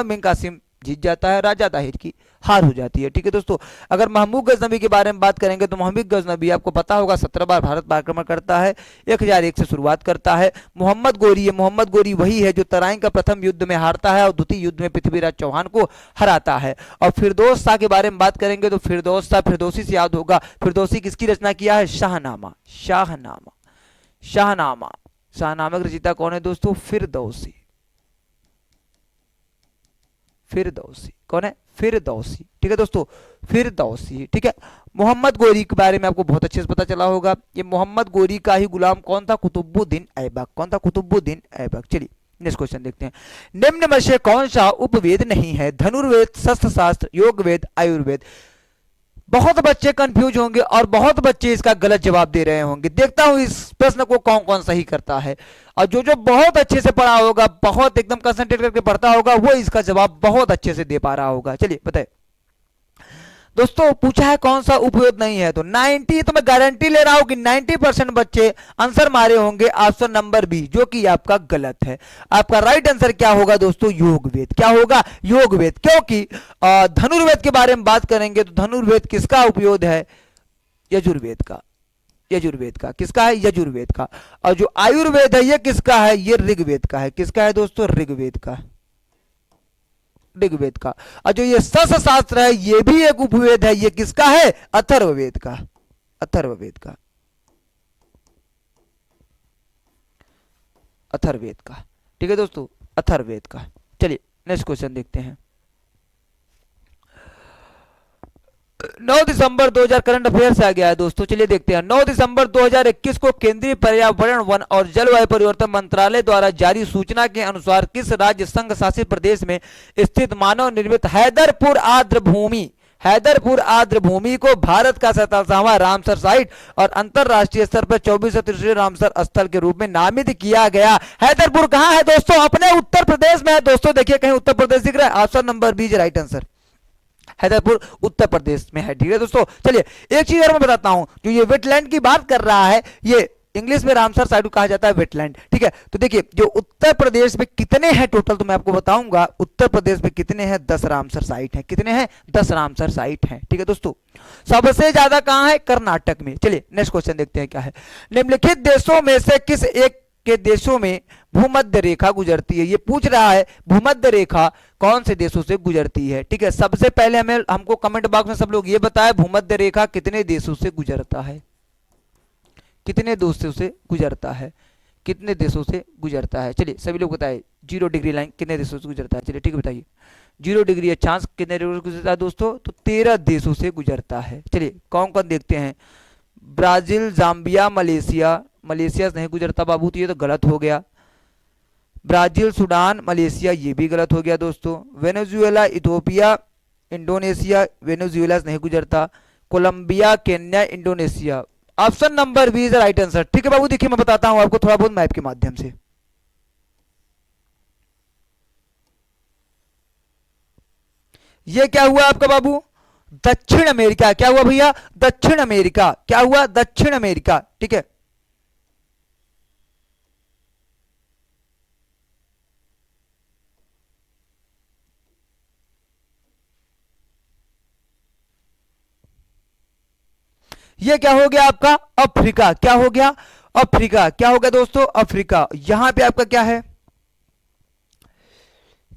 बिन कासिम जीत जाता है, राजा दाहिर की हार हो जाती है। ठीक है दोस्तों, अगर महमूद गजनबी के बारे में बात करेंगे तो महमूद गजनबी आपको पता होगा 17 बार भारत पर आक्रमण करता है, 1001 से शुरुआत करता है। मोहम्मद गोरी वही है जो तराइन का प्रथम युद्ध में हारता है और द्वितीय युद्ध में पृथ्वीराज चौहान को हराता है। और फिरदौस शाह के बारे में बात करेंगे तो फिरदौस शाह, फिरदौसी से याद होगा, फिरदौसी किसकी रचना किया है? शाहनामा। शाहनामा की रचयिता कौन है दोस्तों? फिरदौसी। कौन है? फिरदौसी। ठीक है दोस्तों, फिरदौसी। ठीक है, मोहम्मद गोरी के बारे में आपको बहुत अच्छे से पता चला होगा, ये मोहम्मद गोरी का ही गुलाम कौन था? कुतुबुद्दीन ऐबक। कौन था? कुतुबुद्दीन ऐबक। चलिए नेक्स्ट क्वेश्चन देखते हैं। निम्न में से कौन सा उपवेद नहीं है? धनुर्वेद, शस्त्र शास्त्र, योग वेद, आयुर्वेद? बहुत बच्चे कंफ्यूज होंगे और बहुत बच्चे इसका गलत जवाब दे रहे होंगे। देखता हूं इस प्रश्न को कौन कौन सही करता है, और जो जो बहुत अच्छे से पढ़ा होगा, बहुत एकदम कंसंट्रेट करके पढ़ता होगा, वो इसका जवाब बहुत अच्छे से दे पा रहा होगा। चलिए बताए दोस्तों, पूछा है कौन सा उपयोग नहीं है, तो 90, तो मैं गारंटी ले रहा हूं कि 90% बच्चे आंसर मारे होंगे ऑप्शन नंबर बी, जो कि आपका गलत है। आपका राइट आंसर क्या होगा दोस्तों? योग वेद। क्या होगा? योग वेद। क्योंकि धनुर्वेद के बारे में बात करेंगे तो धनुर्वेद किसका उपयोग है? यजुर्वेद का। किसका है? यजुर्वेद का। और जो आयुर्वेद है ये किसका है? ये ऋग्वेद का है। किसका है दोस्तों? ऋग्वेद का। और जो ये शस्त्र शास्त्र है ये भी एक उपवेद है, ये किसका है? अथर्ववेद का। ठीक है दोस्तों, अथर्ववेद का। चलिए नेक्स्ट क्वेश्चन देखते हैं। 9 दिसंबर 2000 करंट अफेयर से आ गया है दोस्तों, चलिए देखते हैं। 9 दिसंबर 2021 को केंद्रीय पर्यावरण, वन और जलवायु परिवर्तन मंत्रालय द्वारा जारी सूचना के अनुसार किस राज्य संघ शासित प्रदेश में स्थित मानव निर्मित हैदरपुर आर्द्र भूमि को भारत का 47वां रामसर साइट और अंतरराष्ट्रीय स्तर पर 24 रामसर स्थल के रूप में नामित किया गया? हैदरपुर कहां है दोस्तों? अपने उत्तर प्रदेश में है दोस्तों। देखिए कहीं उत्तर प्रदेश दिख रहा है? Option number B right answer, Haiderpur Uttar Pradesh में है। ठीक है दोस्तों, चलिए एक चीज और मैं बताता हूं, जो ये वेटलैंड की बात कर रहा है, ये इंग्लिश में रामसर साइट कहा जाता है, वेटलैंड। ठीक है, तो देखिए जो उत्तर प्रदेश में कितने हैं टोटल, तो मैं आपको बताऊंगा उत्तर प्रदेश में कितने हैं। 10 रामसर साइट हैं। कितने हैं? 10 रामसर साइट हैं। ठीक है दोस्तों, सबसे ज्यादा कहां है? कर्नाटक में। चलिए नेक्स्ट क्वेश्चन देखते हैं क्या है। निम्नलिखित देशों में से किस एक के देशों में भूमध्य रेखा गुजरती है? ये पूछ रहा है भूमध्य रेखा कौन से देशों से गुजरती है। ठीक है, सबसे पहले हमको कमेंट बॉक्स में सब लोग ये बताएं भूमध्य रेखा कितने देशों से गुजरता है? कितने देशों से गुजरता है? कितने देशों से गुजरता है? चलिए सभी लोग बताएं। 0 डिग्री लाइन कितने देशों से गुजरता है? चलिए ठीक है बताइए। 0 डिग्री अक्षांश कितने देशों से गुजरता है दोस्तों? तो 13 देशों से गुजरता है। चलिए कौन कौन देखते हैं। ब्राजील, जाम्बिया, मलेशिया से नहीं गुजरता बाबू, तो ये तो गलत हो गया। ब्राजील, सूडान, मलेशिया, ये भी गलत हो गया दोस्तों। वेनेजुएला, इथोपिया, इंडोनेशिया, वेनेजुएला से नहीं गुजरता। Colombia, Kenya, Indonesia. Option number B is right answer. ठीक है बाबू, देखिए मैं बताता हूं आपको थोड़ा बहुत मैप के माध्यम से। ये क्या हुआ आपका बाबू? दक्षिण अमेरिका। क्या हुआ भैया? दक्षिण अमेरिका। क्या हुआ? दक्षिण अमेरिका। ठीक है, ये क्या हो गया आपका अफ्रीका, क्या हो गया अफ्रीका, क्या हो गया दोस्तों अफ्रीका। यहां पे आपका क्या है,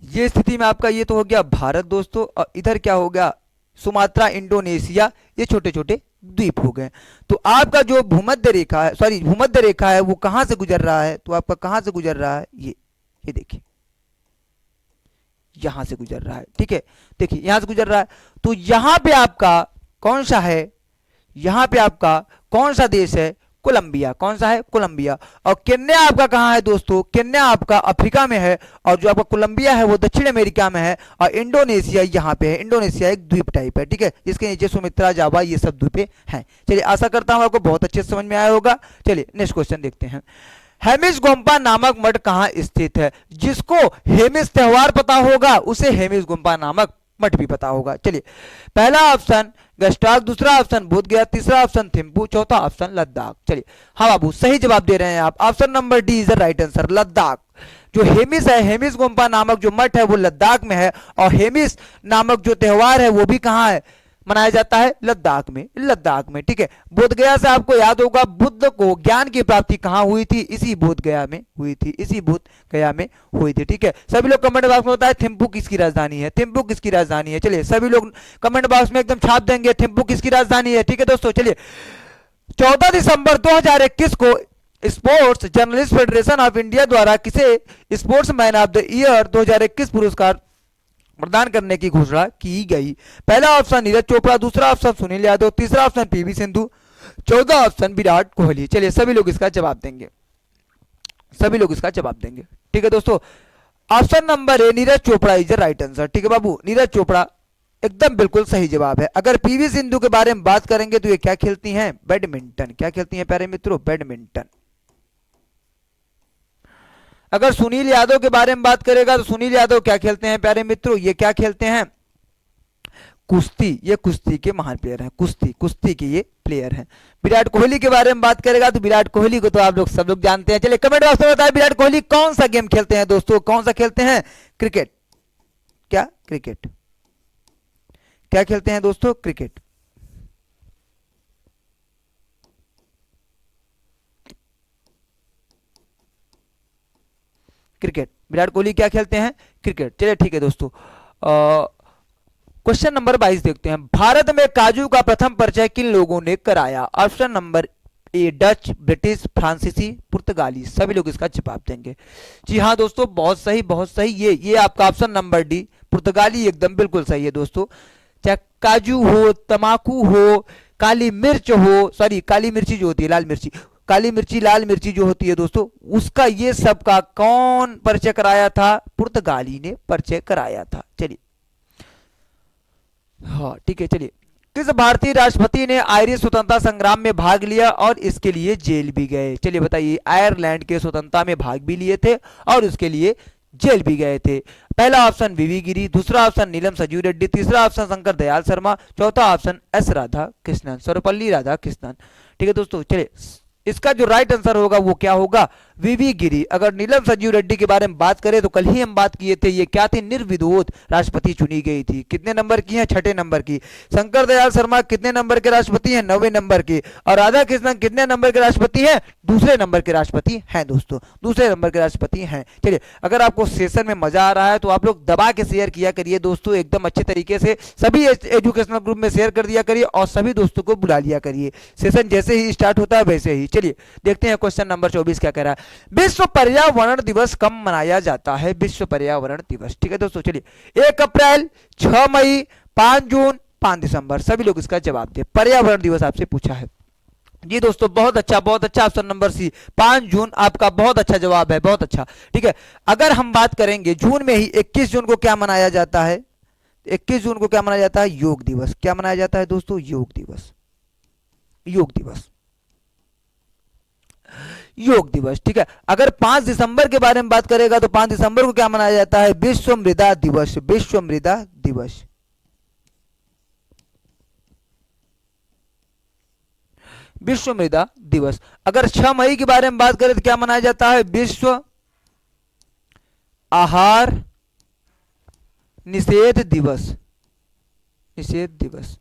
ये स्थिति में आपका ये तो हो गया भारत दोस्तों, और इधर क्या हो गया सुमात्रा इंडोनेशिया, ये छोटे छोटे द्वीप हो गए। तो आपका जो भूमध्य रेखा है, सॉरी भूमध्य रेखा है, वो कहां से गुजर रहा है, तो आपका कहां से गुजर रहा है, ये देखिए यहां से गुजर रहा है, ठीक है, देखिए यहां से गुजर रहा है। तो यहां पे आपका कौन सा है, यहां पे आपका कौन सा देश है, कोलंबिया, कौन सा है कोलंबिया। और केन्या आपका कहां है दोस्तों, केन्या आपका अफ्रीका में है, और जो आपका कोलंबिया है वो दक्षिण अमेरिका में है, और इंडोनेशिया यहां पे है। इंडोनेशिया एक द्वीप टाइप है, ठीक है, जिसके नीचे सुमित्रा, जावा, ये सब द्वीपें हैं। चलिए आशा करता हूं आपको बहुत अच्छे से समझ में आया होगा। चलिए नेक्स्ट क्वेश्चन देखते हैं। हेमिस गोम्पा नामक मठ कहां स्थित है। जिसको हेमिस त्योहार पता होगा उसे हेमिस गोम्पा नामक मठ भी पता होगा। चलिए पहला ऑप्शन गस्टाक, दूसरा ऑप्शन बोध गया, तीसरा ऑप्शन थिम्पू, चौथा ऑप्शन लद्दाख। चलिए हाँ बाबू सही जवाब दे रहे हैं आप, option number D is the right answer, Ladakh. जो हेमिस है, हेमिस गोम्पा नामक जो मठ है वो लद्दाख में है, और हेमिस नामक जो त्योहार है वो भी कहाँ है, मनाया जाता है लद्दाख में, लद्दाख में, ठीक है। बोध गया से आपको याद होगा बुद्ध को ज्ञान की प्राप्ति कहां हुई थी, इसी बोध गया में हुई थी, इसी बोध गया में हुई थी, ठीक है। सभी लोग कमेंट बॉक्स में बताएं थिम्पू किसकी राजधानी है, थिम्पू किसकी राजधानी है। चलिए सभी लोग कमेंट बॉक्स में एकदम छाप देंगे थिम्पू किसकी राजधानी है, ठीक है दोस्तों। चलिए 14 दिसंबर 2021 को sports journalist federation of India द्वारा किसे sports man of the year 2021 पुरस्कार प्रदान करने की घोषणा की गई। पहला ऑप्शन नीरज चोपड़ा, दूसरा ऑप्शन सुनील यादव, तीसरा ऑप्शन पीवी सिंधु, चौथा ऑप्शन विराट कोहली। चलिए सभी लोग इसका जवाब देंगे, सभी लोग इसका जवाब देंगे, ठीक है दोस्तों। Option number A Neeraj Chopra is the right answer, ठीक है बाबू, नीरज चोपड़ा एकदम बिल्कुल सही जवाब है। अगर पीवी सिंधु के बारे में बात करेंगे तो ये क्या खेलती हैं, बैडमिंटन। क्या खेलती हैं प्यारे मित्रों, बैडमिंटन। अगर सुनील यादव के बारे में बात करेगा तो सुनील यादव क्या खेलते हैं प्यारे मित्रों, ये क्या खेलते हैं, कुश्ती। ये कुश्ती के महान प्लेयर हैं, कुश्ती के ये प्लेयर हैं। विराट कोहली के बारे में बात करेगा तो विराट कोहली को तो आप लोग सब लोग जानते हैं। चलिए कमेंट बॉक्स में बताएं विराट कोहली कौन सा गेम खेलते हैं दोस्तों, कौन सा खेलते हैं, क्रिकेट। क्या क्रिकेट, क्या खेलते हैं दोस्तों, क्रिकेट। क्रिकेट, विराट कोहली क्या खेलते हैं, क्रिकेट। चलिए ठीक है दोस्तों, क्वेश्चन नंबर 22 देखते हैं। भारत में काजू का प्रथम परिचय किन लोगों ने कराया। Option number A Dutch, British, फ्रांसीसी, पुर्तगाली। सभी लोग इसका जवाब देंगे। जी हाँ दोस्तों बहुत सही, बहुत सही। ये आपका ऑप्शन नंबर डी पुर्तगाली एकदम बिल्कुल सही है दोस्तों। चाहे काजू हो, तमाकू हो, काली मिर्च हो, सॉरी काली मिर्ची जो होती है लाल मिर्ची, काली मिर्ची लाल मिर्ची जो होती है दोस्तों, उसका ये सब का कौन परिचय कराया था, पुर्तगाली ने परिचय कराया था। चलिए हाँ ठीक है। चलिए किस भारतीय राष्ट्रपति ने आयरिश स्वतंत्रता संग्राम में भाग लिया और इसके लिए जेल भी गए। चलिए बताइए, आयरलैंड के स्वतंत्रता में भाग भी लिए थे और उसके लिए जेल भी गए थे। पहला ऑप्शन वीवी गिरी, दूसरा ऑप्शन नीलम संजीव रेड्डी, तीसरा ऑप्शन शंकर दयाल शर्मा, चौथा ऑप्शन एस राधा कृष्णन, सर्वपल्ली राधा कृष्णन। ठीक है दोस्तों, चलिए इसका जो राइट आंसर होगा वो क्या होगा, वीवी गिरी। अगर नीलम संजीव रेड्डी के बारे में बात करें तो कल ही हम बात किए थे, ये क्या थी, निर्विरोध राष्ट्रपति चुनी गई थी। कितने नंबर की है, 6ठे नंबर की। शंकर दयाल शर्मा कितने नंबर के राष्ट्रपति हैं, 9वें नंबर के। और राधा कृष्णन कितने नंबर के राष्ट्रपति हैं, दूसरे नंबर के राष्ट्रपति हैं दोस्तों, दूसरे नंबर के राष्ट्रपति हैं। चलिए अगर आपको सेशन में मजा आ रहा है तो आप लोग दबा के शेयर किया करिए दोस्तों, एकदम अच्छे तरीके से सभी एजुकेशनल ग्रुप में शेयर कर दिया करिए और सभी दोस्तों को बुला लिया करिए। सेशन जैसे ही स्टार्ट होता है वैसे ही। चलिए देखते हैं क्वेश्चन नंबर 24 क्या कह रहा है। विश्व पर्यावरण दिवस कब मनाया जाता है, विश्व पर्यावरण दिवस। ठीक है दोस्तों, चलिए 1 अप्रैल, 6 मई, 5 जून, 5 दिसंबर। सभी लोग इसका जवाब दे। पर्यावरण दिवस आपसे पूछा है जी दोस्तों, बहुत अच्छा ऑप्शन नंबर सी, 5 जून आपका बहुत अच्छा जवाब है, बहुत अच्छा। ठीक है, अगर हम बात करेंगे जून में ही 21 जून को क्या मनाया जाता है, 21 जून को क्या मनाया जाता है, योग दिवस। क्या मनाया जाता है दोस्तों, योग दिवस, योग दिवस, योग दिवस। ठीक है, अगर 5 दिसंबर के बारे में बात करेगा तो 5 दिसंबर को क्या मनाया जाता है, विश्व मृदा दिवस, विश्व मृदा दिवस, विश्व मृदा दिवस। अगर 6 मई के बारे में बात करें तो क्या मनाया जाता है, विश्व आहार निषेध दिवस, निषेध दिवस,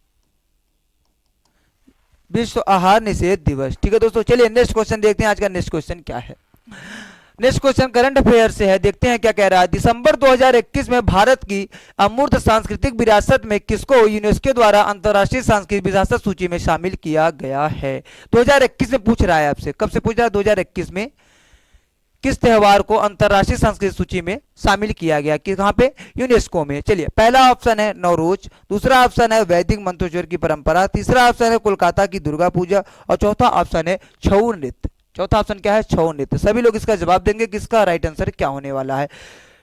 विश्व आहार निषेध दिवस। ठीक है दोस्तों, चलिए नेक्स्ट क्वेश्चन देखते हैं। आज का नेक्स्ट क्वेश्चन क्या है। नेक्स्ट क्वेश्चन करंट अफेयर से है, देखते हैं क्या कह रहा है। दिसंबर 2021 में भारत की अमूर्त सांस्कृतिक विरासत में किसको यूनेस्को द्वारा अंतर्राष्ट्रीय सांस्कृतिक विरासत सूची में शामिल किया गया है। 2021 में पूछ रहा है आपसे, कब से पूछ रहा है, 2021 में किस त्योहार को अंतर्राष्ट्रीय सांस्कृतिक सूची में शामिल किया गया, कि कहां पे, यूनेस्को में। चलिए, पहला ऑप्शन है नवरोज, दूसरा ऑप्शन है वैदिक मंत्रोच्चार की परंपरा, तीसरा ऑप्शन है कोलकाता की दुर्गा पूजा और चौथा ऑप्शन है छऊ नृत्य। चौथा ऑप्शन क्या है, छऊ नृत्य। सभी लोग इसका जवाब देंगे किसका राइट आंसर क्या होने वाला है।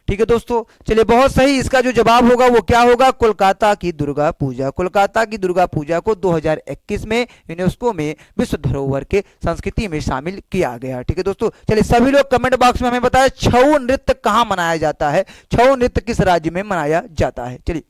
ठीक है दोस्तों, चलिए बहुत सही, इसका जो जवाब होगा वो क्या होगा, कोलकाता की दुर्गा पूजा। कोलकाता की दुर्गा पूजा को 2021 में यूनेस्को में विश्व धरोहर के संस्कृति में शामिल किया गया। ठीक है दोस्तों, चलिए सभी लोग कमेंट बॉक्स में हमें बताएं छऊ नृत्य कहां मनाया जाता है, छऊ नृत्य किस राज्य में मनाया जाता है। चलिए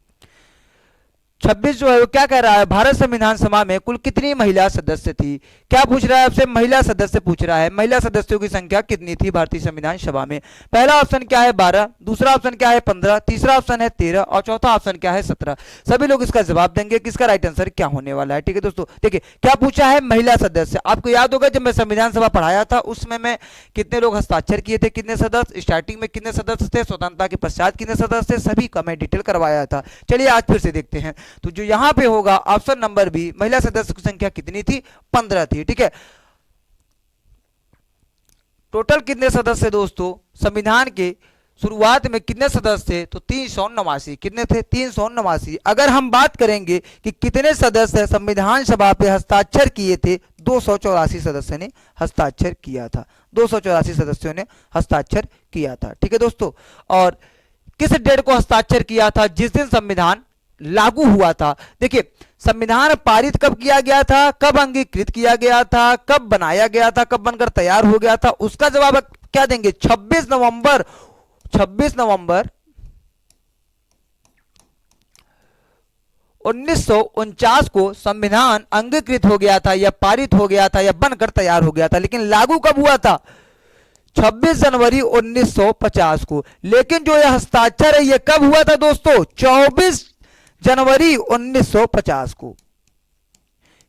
26 जो है वो क्या कह रहा है, भारत संविधान सभा में कुल कितनी महिला सदस्य थी। क्या पूछ रहा है आपसे, महिला सदस्य पूछ रहा है। महिला सदस्यों की संख्या कितनी थी भारतीय संविधान सभा में। पहला ऑप्शन क्या है 12, दूसरा ऑप्शन क्या है 15, तीसरा ऑप्शन है 13 और चौथा ऑप्शन क्या है 17। सभी लोग इसका जवाब देंगे किसका राइट आंसर क्या होने वाला है। ठीक है दोस्तों, देखिए क्या पूछा है, महिला सदस्य। आपको याद होगा जब मैं संविधान सभा पढ़ाया था उसमें मैं कितने लोग हस्ताक्षर किए थे, कितने सदस्य, स्टार्टिंग में कितने सदस्य थे, स्वतंत्रता के पश्चात कितने सदस्य थे, सभी का मैं डिटेल करवाया था। चलिए आज फिर से देखते हैं। तो जो यहां पे होगा ऑप्शन नंबर बी, महिला सदस्य की संख्या कितनी थी, 15 थी। ठीक है, टोटल कितने सदस्य दोस्तों, संविधान के शुरुआत में कितने सदस्य थे, तो 389। कितने थे, 389। अगर हम बात करेंगे कि कितने सदस्य संविधान सभा पे हस्ताक्षर किए थे, 284 सदस्य ने हस्ताक्षर किया था, 284 सदस्यों ने हस्ताक्षर किया था। ठीक है दोस्तों, और किस डेट को हस्ताक्षर किया था, जिस दिन संविधान लागू हुआ था। देखिए संविधान पारित कब किया गया था, कब अंगीकृत किया गया था, कब बनाया गया था, कब बनकर तैयार हो गया था, उसका जवाब क्या देंगे, 26 नवंबर 1949 को संविधान अंगीकृत हो गया था या पारित हो गया था या बनकर तैयार हो गया था। लेकिन लागू कब हुआ था, 26 जनवरी 1950 को। लेकिन जो यह हस्ताक्षर है यह कब हुआ था दोस्तों, 24 जनवरी 1950 को।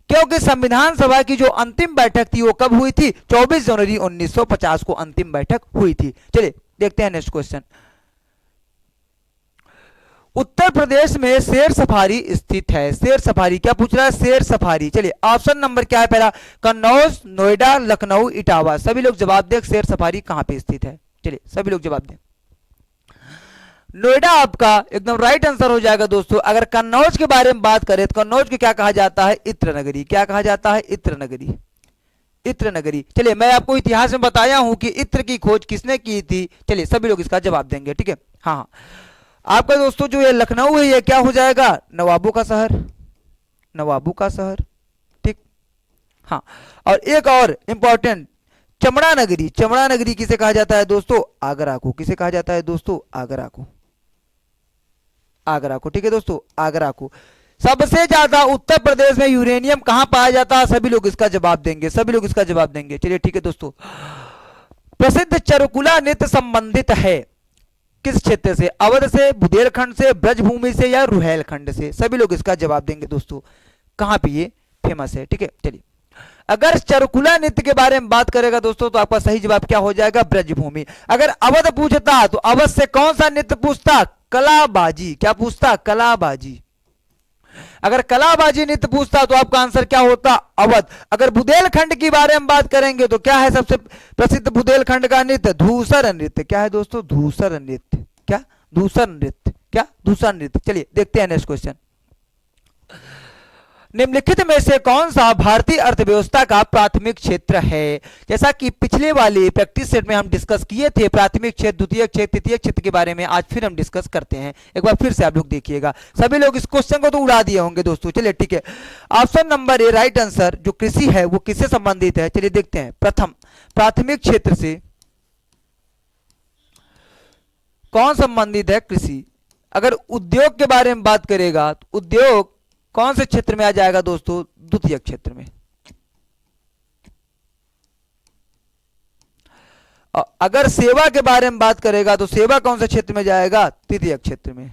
क्योंकि संविधान सभा की जो अंतिम बैठक थी वो कब हुई थी, 24 जनवरी 1950 को अंतिम बैठक हुई थी। चलिए देखते हैं नेक्स्ट क्वेश्चन। उत्तर प्रदेश में शेर सफारी स्थित है। शेर सफारी क्या पूछ रहा है, शेर सफारी। चलिए ऑप्शन नंबर क्या है, पहला कन्नौज, नोएडा, लखनऊ, इटावा। सभी लोग जवाब दें शेर सफारी कहां पे स्थित है। चलिए सभी लोग जवाब दें। नोएडा आपका एकदम राइट आंसर हो जाएगा दोस्तों। अगर कन्नौज के बारे में बात करें तो कन्नौज को क्या कहा जाता है, इत्र नगरी। क्या कहा जाता है, इत्र नगरी, इत्र नगरी। चलिए मैं आपको इतिहास में बताया हूं कि इत्र की खोज किसने की थी। चलिए सभी लोग इसका जवाब देंगे। ठीक है, हाँ आपका दोस्तों जो ये लखनऊ है ये क्या हो जाएगा, नवाबों का शहर, नवाबों का शहर। ठीक, हाँ और एक और इंपॉर्टेंट, चमड़ा नगरी। चमड़ा नगरी किसे कहा जाता है दोस्तों, आगरा को। किसे कहा जाता है दोस्तों, आगरा को, आगरा को। ठीक है दोस्तों, आगरा को। सबसे ज्यादा उत्तर प्रदेश में यूरेनियम कहां पाया जाता है, सभी लोग इसका जवाब देंगे, सभी लोग इसका जवाब देंगे। चलिए ठीक है दोस्तों, प्रसिद्ध चरुकुला नृत्य संबंधित है किस क्षेत्र से, अवध से, बुंदेलखंड से, ब्रजभूमि से या रुहेलखंड से। सभी लोग इसका जवाब देंगे दोस्तों, कहां पे ये फेमस है। ठीक है, चलिए अगर चरुकुला नृत्य के बारे में बात करेगा दोस्तों तो आपका सही जवाब क्या हो जाएगा, ब्रजभूमि। अगर अवध पूछता तो अवध से कौन सा नृत्य पूछता, कलाबाजी। क्या पूछता, कलाबाजी। अगर कलाबाजी नृत्य पूछता तो आपका आंसर क्या होता, अवध। अगर बुंदेलखंड की बारे में बात करेंगे तो क्या है सबसे प्रसिद्ध बुंदेलखंड का नृत्य, धूसर नृत्य। क्या है दोस्तों, धूसर नृत्य। क्या, धूसर नृत्य। क्या, धूसर नृत्य। चलिए देखते हैं नेक्स्ट क्वेश्चन। निम्नलिखित में से कौन सा भारतीय अर्थव्यवस्था का प्राथमिक क्षेत्र है। जैसा कि पिछले वाले प्रैक्टिस सेट में हम डिस्कस किए थे प्राथमिक क्षेत्र, द्वितीय क्षेत्र, तृतीय क्षेत्र के बारे में, आज फिर हम डिस्कस करते हैं। एक बार फिर से आप लोग देखिएगा, सभी लोग इस क्वेश्चन को तो उड़ा दिए होंगे दोस्तों। चलिए ठीक है, option number A right answer, जो कृषि है वो किससे संबंधित है। चलिए देखते हैं, प्रथम प्राथमिक क्षेत्र से कौन संबंधित है, कृषि। अगर उद्योग के बारे में बात करेगा तो उद्योग कौन से क्षेत्र में आ जाएगा दोस्तों, द्वितीय क्षेत्र में। अगर सेवा के बारे में बात करेगा तो सेवा कौन से क्षेत्र में जाएगा, तृतीय क्षेत्र में।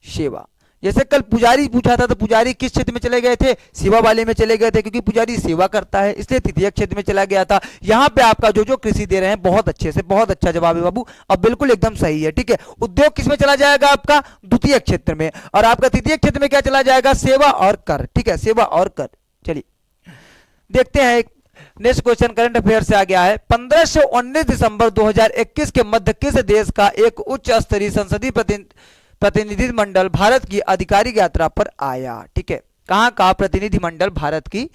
सेवा, जैसे कल पुजारी पूछा था, तो पुजारी किस क्षेत्र में चले गए थे? सेवा वाले में चले गए थे, क्योंकि पुजारी सेवा करता है, इसलिए तृतीय क्षेत्र में चला गया था। यहाँ पे आपका जो जो कृषि दे रहे हैं बहुत अच्छे से, बहुत अच्छा जवाब है बाबू, अब बिल्कुल एकदम सही है। ठीक है, उद्योग किस में चला जाएगा? आपका द्वितीय क्षेत्र में। और आपका तृतीय क्षेत्र में क्या चला जाएगा? सेवा और कर। ठीक है, सेवा और कर। चलिए देखते हैं नेक्स्ट क्वेश्चन करंट अफेयर से आ गया है। 15 से 19 दिसंबर 2021 के मध्य किस देश का एक उच्च स्तरीय संसदीय प्रतिनिधिमंडल भारत की आधिकारिक यात्रा पर आया? ठीक है, कहां का प्रतिनिधिमंडल भारत की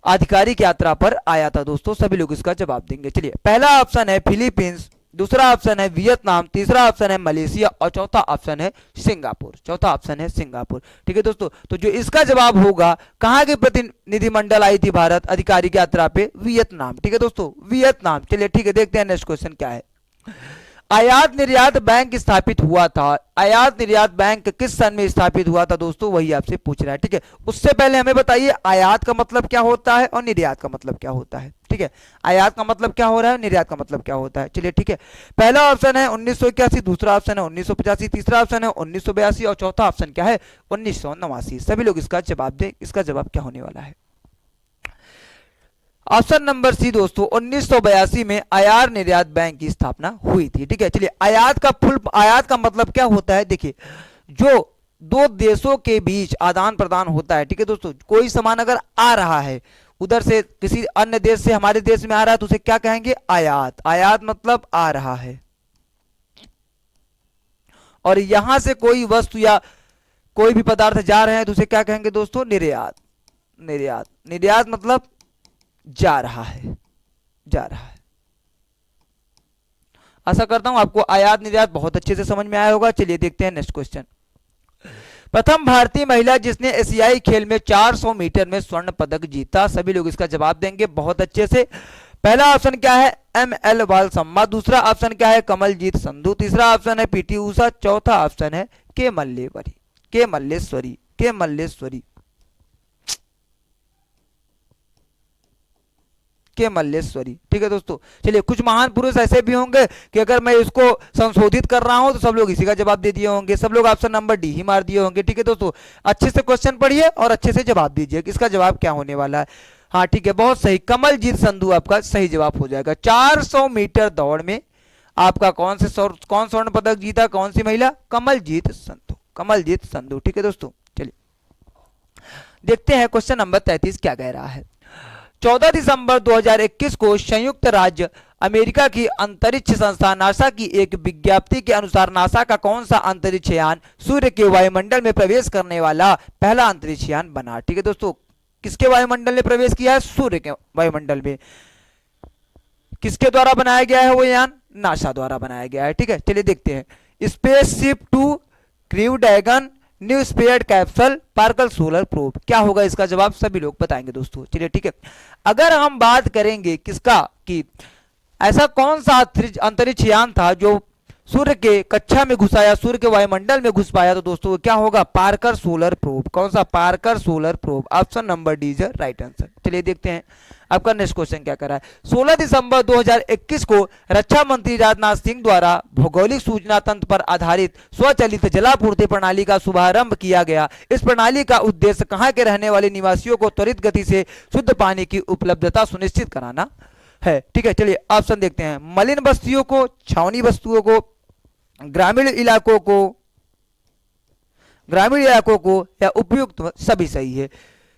आधिकारिक यात्रा पर आया था दोस्तों? सभी लोग इसका जवाब देंगे। चलिए, पहला ऑप्शन है फिलीपींस, दूसरा ऑप्शन है वियतनाम, तीसरा ऑप्शन है मलेशिया और चौथा ऑप्शन है सिंगापुर। चौथा ऑप्शन है सिंगापुर। ठीक है दोस्तों, तो जो इसका जवाब होगा, कहां के प्रतिनिधिमंडल आई थी भारत आधिकारिक यात्रा पे? वियतनाम। ठीक है दोस्तों, वियतनाम। चलिए ठीक है, देखते हैं नेक्स्ट क्वेश्चन क्या है। आयात निर्यात बैंक स्थापित हुआ था। आयात निर्यात बैंक किस सन में स्थापित हुआ था दोस्तों? वही आपसे पूछ रहा है। ठीक है, उससे पहले हमें बताइए आयात का मतलब क्या होता है और निर्यात का मतलब क्या होता है। ठीक है, आयात का मतलब क्या हो रहा है, निर्यात का मतलब क्या होता है। चलिए ठीक है, पहला ऑप्शन है 1981, दूसरा ऑप्शन है 1985, तीसरा ऑप्शन है 1982 और चौथा ऑप्शन क्या है? 1989। सभी लोग इसका जवाब दें, इसका जवाब क्या होने वाला है? ऑप्शन नंबर सी दोस्तों, 1982 में आयात निर्यात बैंक की स्थापना हुई थी। ठीक है, चलिए आयात का मतलब क्या होता है? देखिए, जो दो देशों के बीच आदान प्रदान होता है। ठीक है दोस्तों, कोई सामान अगर आ रहा है उधर से किसी अन्य देश से हमारे देश में आ रहा है तो उसे क्या कहेंगे? आयात। आयात मतलब आ रहा है। और यहां से कोई वस्तु या कोई भी पदार्थ जा रहे हैं तो उसे क्या कहेंगे दोस्तों? निर्यात। निर्यात, निर्यात मतलब जा रहा है, जा रहा है। आशा करता हूं आपको आयात निर्यात बहुत अच्छे से समझ में आया होगा। चलिए देखते हैं नेक्स्ट क्वेश्चन। प्रथम भारतीय महिला जिसने एशियाई खेल में 400 मीटर में स्वर्ण पदक जीता? सभी लोग इसका जवाब देंगे बहुत अच्छे से। पहला ऑप्शन क्या है? ML बालसम्मा, दूसरा ऑप्शन क्या है? कमलजीत संधू, तीसरा ऑप्शन है PT उषा, चौथा ऑप्शन है के मल्लेश्वरी। ठीक है दोस्तों, चलिए कुछ महान पुरुष ऐसे भी होंगे कि अगर मैं इसको संशोधित कर रहा हूं तो सब लोग इसी का जवाब दे दिए होंगे, सब लोग ऑप्शन नंबर डी ही मार दिए होंगे। ठीक है दोस्तों, अच्छे से क्वेश्चन पढ़िए और अच्छे से जवाब दीजिए, इसका जवाब क्या होने वाला है। हाँ ठीक है, बहुत सही, कमलजीत संधू आपका सही जवाब हो जाएगा। 400 मीटर दौड़ में आपका कौन स्वर्ण पदक जीता? कौन सी महिला? कमलजीत संधू। ठीक है दोस्तों, चलिए देखते हैं क्वेश्चन नंबर 33 क्या कह रहा है। 14 दिसंबर 2021 को संयुक्त राज्य अमेरिका की अंतरिक्ष संस्था नासा की एक विज्ञप्ति के अनुसार नासा का कौन सा अंतरिक्ष यान सूर्य के वायुमंडल में प्रवेश करने वाला पहला अंतरिक्ष यान बना? ठीक है दोस्तों, किसके वायुमंडल में प्रवेश किया है? सूर्य के वायुमंडल में। किसके द्वारा बनाया गया है वो यान? नासा द्वारा बनाया गया है। ठीक है, चलिए देखते हैं। Spaceship 2, crew dragon, new spare capsule, Parker solar probe. क्या होगा इसका जवाब? सभी लोग बताएंगे दोस्तों। चलिए ठीक है, अगर हम बात करेंगे किसका कि ऐसा कौन सा अंतरिक्ष यान था जो सूर्य के कक्षा में घुसा या सूर्य के वायुमंडल में घुस पाया, तो दोस्तों क्या होगा? Parker solar probe. कौन सा? Parker solar probe. Option number D is right answer. चलिए देखते हैं आपका नेक्स्ट क्वेश्चन क्या कर रहा है। 16 दिसंबर 2021 को रक्षा मंत्री राजनाथ सिंह द्वारा भौगोलिक सूचना तंत्र पर आधारित स्वचालित जलापूर्ति प्रणाली का शुभारंभ किया गया। इस प्रणाली का उद्देश्य कहां के रहने वाले निवासियों को त्वरित गति से शुद्ध पानी की उपलब्धता सुनिश्चित कराना है। ठीक है, चलिए ऑप्शन देखते हैं। मलिन बस्तियों को, छावनी बस्तियों को, ग्रामीण इलाकों को या उपयुक्त, सभी सही है।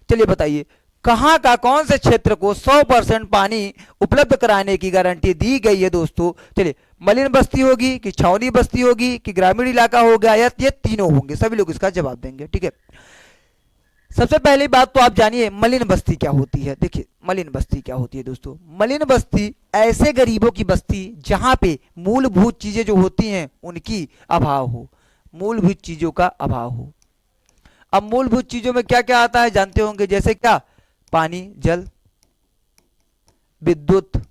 चलिए बताइए कहां का कौन से क्षेत्र को 100% पानी उपलब्ध कराने की गारंटी दी गई है दोस्तों? चलिए, मलिन बस्ती होगी कि छावनी बस्ती होगी कि ग्रामीण इलाका होगा या ये तीनों होंगे? सभी लोग इसका जवाब देंगे। ठीक है, सबसे पहली बात तो आप जानिए मलिन बस्ती क्या होती है। देखिए मलिन बस्ती क्या होती है दोस्तों? मलिन बस्ती ऐसे गरीबों की बस्ती जहां पे मूलभूत चीजें जो होती हैं उनकी अभाव हो, मूलभूत चीजों का अभाव हो। अब मूलभूत चीजों में क्या क्या आता है जानते होंगे, जैसे क्या? पानी, जल, विद्युत।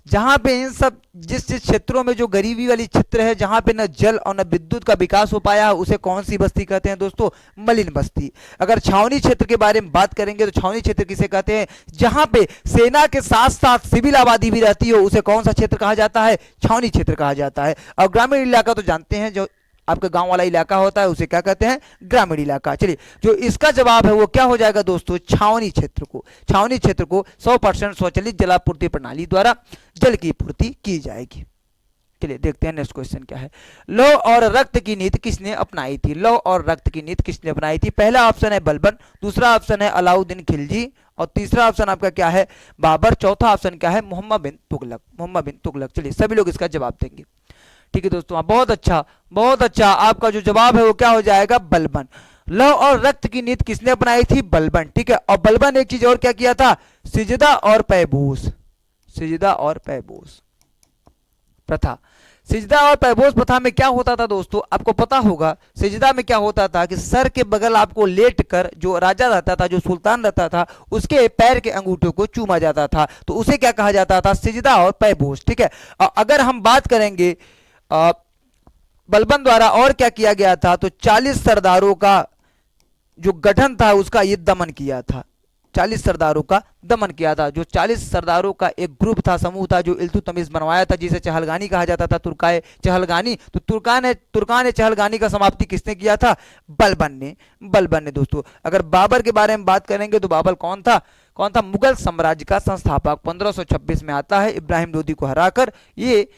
जहां पे इन सब जिस क्षेत्रों में जो गरीबी वाली क्षेत्र है, जहां पे न जल और न विद्युत का विकास हो पाया, उसे कौन सी बस्ती कहते हैं दोस्तों? मलिन बस्ती। अगर छावनी क्षेत्र के बारे में बात करेंगे तो छावनी क्षेत्र किसे कहते हैं? जहां पे सेना के साथ साथ सिविल आबादी भी रहती हो, उसे कौन सा क्षेत्र कहा जाता है? छावनी क्षेत्र कहा जाता है। और ग्रामीण इलाका तो जानते हैं जो आपका गांव वाला इलाका होता है उसे क्या कहते हैं, ग्रामीण इलाका। चलिए जो इसका जवाब है वो क्या हो जाएगा दोस्तों, छावनी क्षेत्र को। छावनी क्षेत्र को 100% स्वचालित जलापूर्ति प्रणाली द्वारा जल की पूर्ति की जाएगी। चलिए देखते हैं नेक्स्ट क्वेश्चन क्या है। लौह और रक्त की नीति किसने अपनाई थी, लौह और रक्त की नीति किसने अपनाई थी। पहला ऑप्शन है बलबन, दूसरा ऑप्शन है अलाउद्दीन खिलजी और तीसरा ऑप्शन आपका क्या है, बाबर, चौथा ऑप्शन क्या है, मोहम्मद बिन तुगलक, मोहम्मद बिन तुगलक। चलिए सभी लोग इसका जवाब देंगे। ठीक है दोस्तों, बहुत अच्छा बहुत अच्छा, आपका जो जवाब है वो क्या हो जाएगा, बलबन। लौह और रक्त की नीति किसने अपनाई थी, बलबन। ठीक है, और बलबन एक चीज और क्या किया था, सिजदा और पैबोस, सिजदा और पैबोस प्रथा। सिजदा और पैबोस प्रथा में क्या होता था दोस्तों, आपको पता होगा, सिजदा में क्या होता था कि सर के बगल आपको लेट कर जो राजा रहता था, जो सुल्तान रहता था, उसके पैर के अंगूठों को चूमा जाता था, तो उसे क्या कहा जाता था, सिजदा और पैबोस। ठीक है, अगर हम बात करेंगे बलबन द्वारा और क्या किया गया था, तो 40 सरदारों का जो गठन था उसका ये दमन किया था, 40 सरदारों का दमन किया था। जो 40 सरदारों का एक ग्रुप था, समूह था, जो इल्तुतमिश बनवाया था, जिसे चहलगानी कहा जाता था, तुर्काए चहलगानी। तो तुर्कान चहलगानी का समाप्ति किसने किया था, बलबन ने, बलबन ने दोस्तों। अगर बाबर के बारे में बात करेंगे तो बाबर कौन था, कौन था, मुगल साम्राज्य का संस्थापक। 1526 में आता है, इब्राहिम लोदी को हराकर ये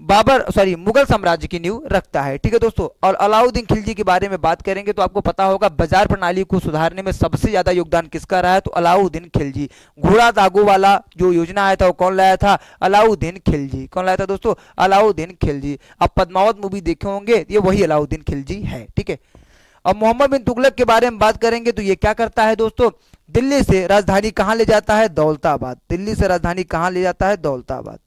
मुगल साम्राज्य की नींव रखता है। ठीक है दोस्तों, और अलाउद्दीन खिलजी के बारे में बात करेंगे तो आपको पता होगा बाजार प्रणाली को सुधारने में सबसे ज्यादा योगदान किसका रहा है, तो अलाउद्दीन खिलजी। घोड़ा धागों वाला जो योजना आया था वो कौन लाया था, अलाउद्दीन खिलजी। कौन लाया था दोस्तों, अलाउद्दीन खिलजी। अब पद्मावत मूवी देखे होंगे, ये वही अलाउद्दीन खिलजी है। ठीक है, और मोहम्मद बिन तुगलक के बारे में बात करेंगे तो ये क्या करता है दोस्तों, दिल्ली से राजधानी कहां ले जाता है, दौलताबाद। दिल्ली से राजधानी कहां ले जाता है, दौलताबाद।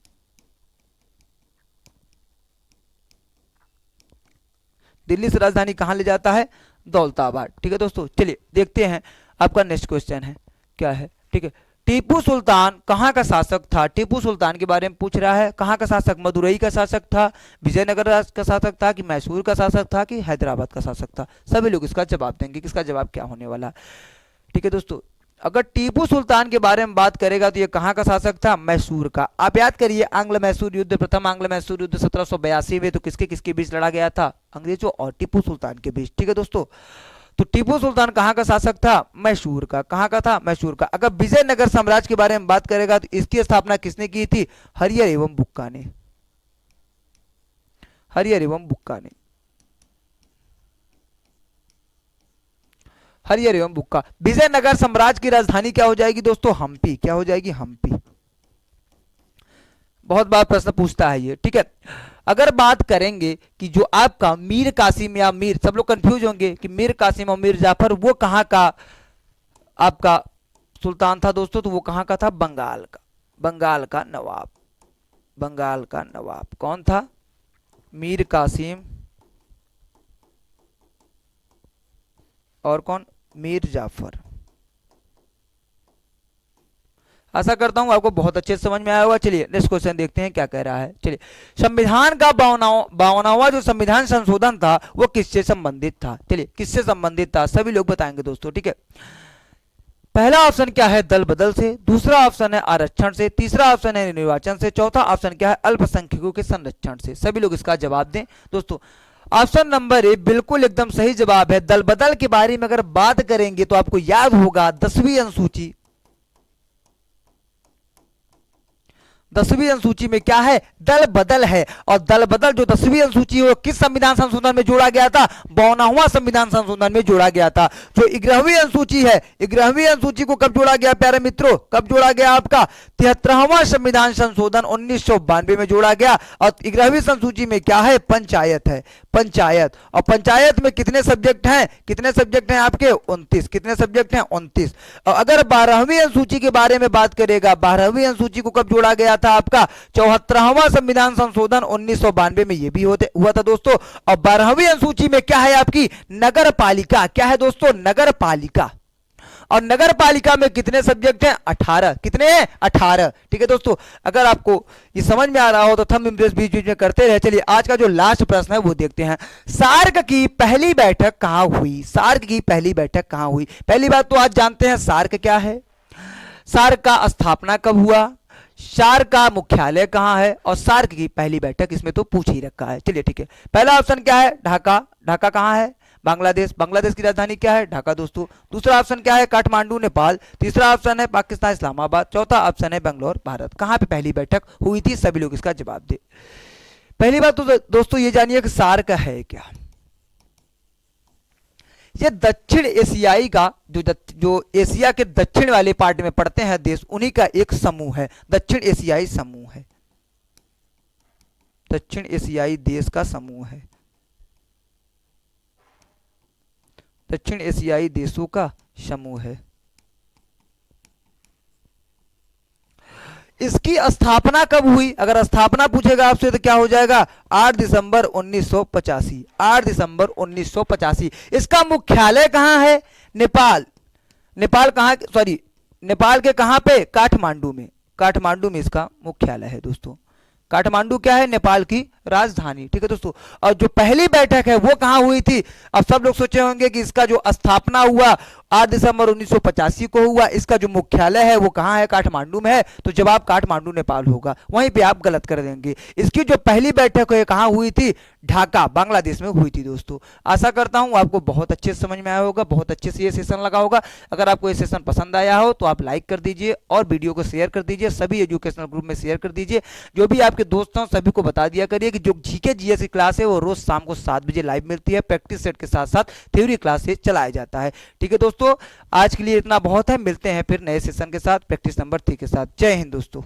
दिल्ली से राजधानी कहां ले जाता है, दौलताबाद। ठीक है दोस्तों, चलिए देखते हैं आपका नेक्स्ट क्वेश्चन है क्या है। ठीक है, टीपू सुल्तान कहां का शासक था। टीपू सुल्तान के बारे में पूछ रहा है, कहां का शासक, मदुरई का शासक था, विजयनगर का शासक था, कि मैसूर का शासक था, कि हैदराबाद का शासक था। सभी लोग इसका जवाब देंगे, किसका जवाब क्या होने वाला। ठीक है दोस्तों, अगर टीपू सुल्तान के बारे में बात करेगा तो ये कहां का शासक था, मैसूर का। आप याद करिए आंग्ल मैसूर युद्ध, प्रथम आंग्ल मैसूर युद्ध 1782 में, तो किसके किसके बीच लड़ा गया था, अंग्रेजों और टीपू सुल्तान के बीच। ठीक है दोस्तों, तो टीपू सुल्तान कहां का शासक था, मैसूर का। कहां का था, मैसूर का। अगर विजयनगर साम्राज्य के बारे में बात करेगा तो इसकी स्थापना किसने की थी, हरिहर एवं बुक्का ने, हरिहर एवं बुक्का ने, हरिहर एवं बुक्का। विजयनगर साम्राज्य की राजधानी क्या हो जाएगी दोस्तों, हम्पी। क्या हो जाएगी, हम्पी। बहुत बार प्रश्न पूछता है ये। ठीक है, अगर बात करेंगे कि जो आपका मीर कासिम या मीर, सब लोग कंफ्यूज होंगे कि मीर कासिम और मीर जाफर वो कहां का आपका सुल्तान था दोस्तों, तो वो कहां का था, बंगाल का, बंगाल का नवाब, बंगाल का नवाब। कौन था, मीर कासिम और कौन, मीर जाफर। आशा करता हूं आपको बहुत अच्छे से समझ में आया होगा। चलिए नेक्स्ट क्वेश्चन देखते हैं क्या कह रहा है। चलिए, संविधान का 52वां जो संविधान संशोधन था वो किससे संबंधित था। चलिए किससे संबंधित था, सभी लोग बताएंगे दोस्तों। ठीक है, पहला ऑप्शन क्या है, दल बदल से, दूसरा ऑप्शन है आरक्षण से, तीसरा ऑप्शन है निर्वाचन से, चौथा ऑप्शन क्या है, अल्पसंख्यकों के संरक्षण से। सभी लोग इसका जवाब दें दोस्तों। ऑप्शन नंबर ए बिल्कुल एकदम सही जवाब है। दल बदल के बारे में अगर बात करेंगे तो आपको याद होगा 10वीं अनुसूची, 10वीं अनुसूची में क्या है, दल बदल है। और दल बदल जो 10वीं अनुसूची है वो किस संविधान संशोधन में जोड़ा गया था, 52वां संविधान संशोधन में जोड़ा गया था। जो 11वीं अनुसूची है, 11वीं अनुसूची को कब जोड़ा गया प्यारे मित्रों, कब जोड़ा गया, आपका 73वां संविधान संशोधन 1992 में जोड़ा गया। और 11वीं अनुसूची में क्या है, पंचायत है, पंचायत। और पंचायत में कितने सब्जेक्ट हैं, कितने सब्जेक्ट हैं आपके, 29। कितने सब्जेक्ट हैं, 29। और अगर 12वीं अनुसूची के बारे में बात करेगा, 12वीं अनुसूची को कब जोड़ा गया था, आपका 74वां संविधान संशोधन 1992 में ये भी हुआ था दोस्तों। और 12वीं अनुसूची में क्या है आपकी, नगर पालिका। क्या है दोस्तों, नगर पालिका। और नगर पालिका में कितने सब्जेक्ट हैं, 18। कितने हैं, 18। ठीक है दोस्तों, अगर आपको ये समझ में आ रहा हो तो थंब इम्प्रेस बीच बीच में करते रहे। चलिए आज का जो लास्ट प्रश्न है वो देखते हैं। सार्क की पहली बैठक कहां हुई, सार्क की पहली बैठक कहां हुई। पहली बात तो आज जानते हैं सार्क क्या है, सार्क का स्थापना कब हुआ, सार्क का मुख्यालय कहाँ है और सार्क की पहली बैठक इसमें तो पूछ ही रखा है। चलिए ठीक है, पहला ऑप्शन क्या है, ढाका। ढाका कहाँ है, बांग्लादेश। बांग्लादेश की राजधानी क्या है, ढाका दोस्तों। दूसरा ऑप्शन क्या है, काठमांडू नेपाल। तीसरा ऑप्शन है पाकिस्तान इस्लामाबाद। चौथा ऑप्शन है बेंगलोर भारत। कहाँ पे पहली बैठक हुई थी, सभी लोग इसका जवाब दे। पहली बात तो दोस्तों ये जानिए कि सार्क है क्या। ये दक्षिण एशियाई का जो एशिया के दक्षिण वाले पार्ट में पड़ते हैं देश, उन्हीं का एक समूह है, दक्षिण एशियाई समूह है, दक्षिण एशियाई देश का समूह है, दक्षिण एशियाई देशों का समूह है। इसकी स्थापना कब हुई, अगर स्थापना पूछेगा आपसे तो क्या हो जाएगा, 8 दिसंबर 1985। 8 दिसंबर 1985। इसका मुख्यालय कहां है, नेपाल। नेपाल कहां, सॉरी नेपाल के कहां पे, काठमांडू में। काठमांडू में इसका मुख्यालय है दोस्तों। काठमांडू क्या है, नेपाल की राजधानी। ठीक है दोस्तों। और जो पहली बैठक है वो कहां हुई थी, अब सब लोग सोचे होंगे कि इसका जो स्थापना हुआ 8 दिसंबर 1985 को हुआ, इसका जो मुख्यालय है वो कहां है, काठमांडू में है, तो जवाब काठमांडू नेपाल होगा। वहीं पे आप गलत कर देंगे। इसकी जो पहली बैठक है कहां हुई थी, ढाका बांग्लादेश में हुई थी दोस्तों। आशा करता हूं आपको बहुत अच्छे से समझ में आया होगा, बहुत अच्छे से ये सेशन लगा होगा। अगर आपको ये सेशन पसंद आया हो तो आप लाइक कर दीजिए और वीडियो को शेयर कर दीजिए, सभी एजुकेशनल ग्रुप में शेयर कर दीजिए। जो भी आपके दोस्त हैं सभी को बता दिया करिए कि जो जीके जीएस की क्लास है वो रोज शाम को 7 बजे लाइव मिलती है। प्रैक्टिस सेट के साथ साथ थ्योरी क्लास से चलाया जाता है। ठीक है दोस्तों, आज के लिए इतना बहुत है, मिलते हैं फिर नए सेशन के साथ प्रैक्टिस नंबर 3 के साथ। जय हिंद दोस्तों।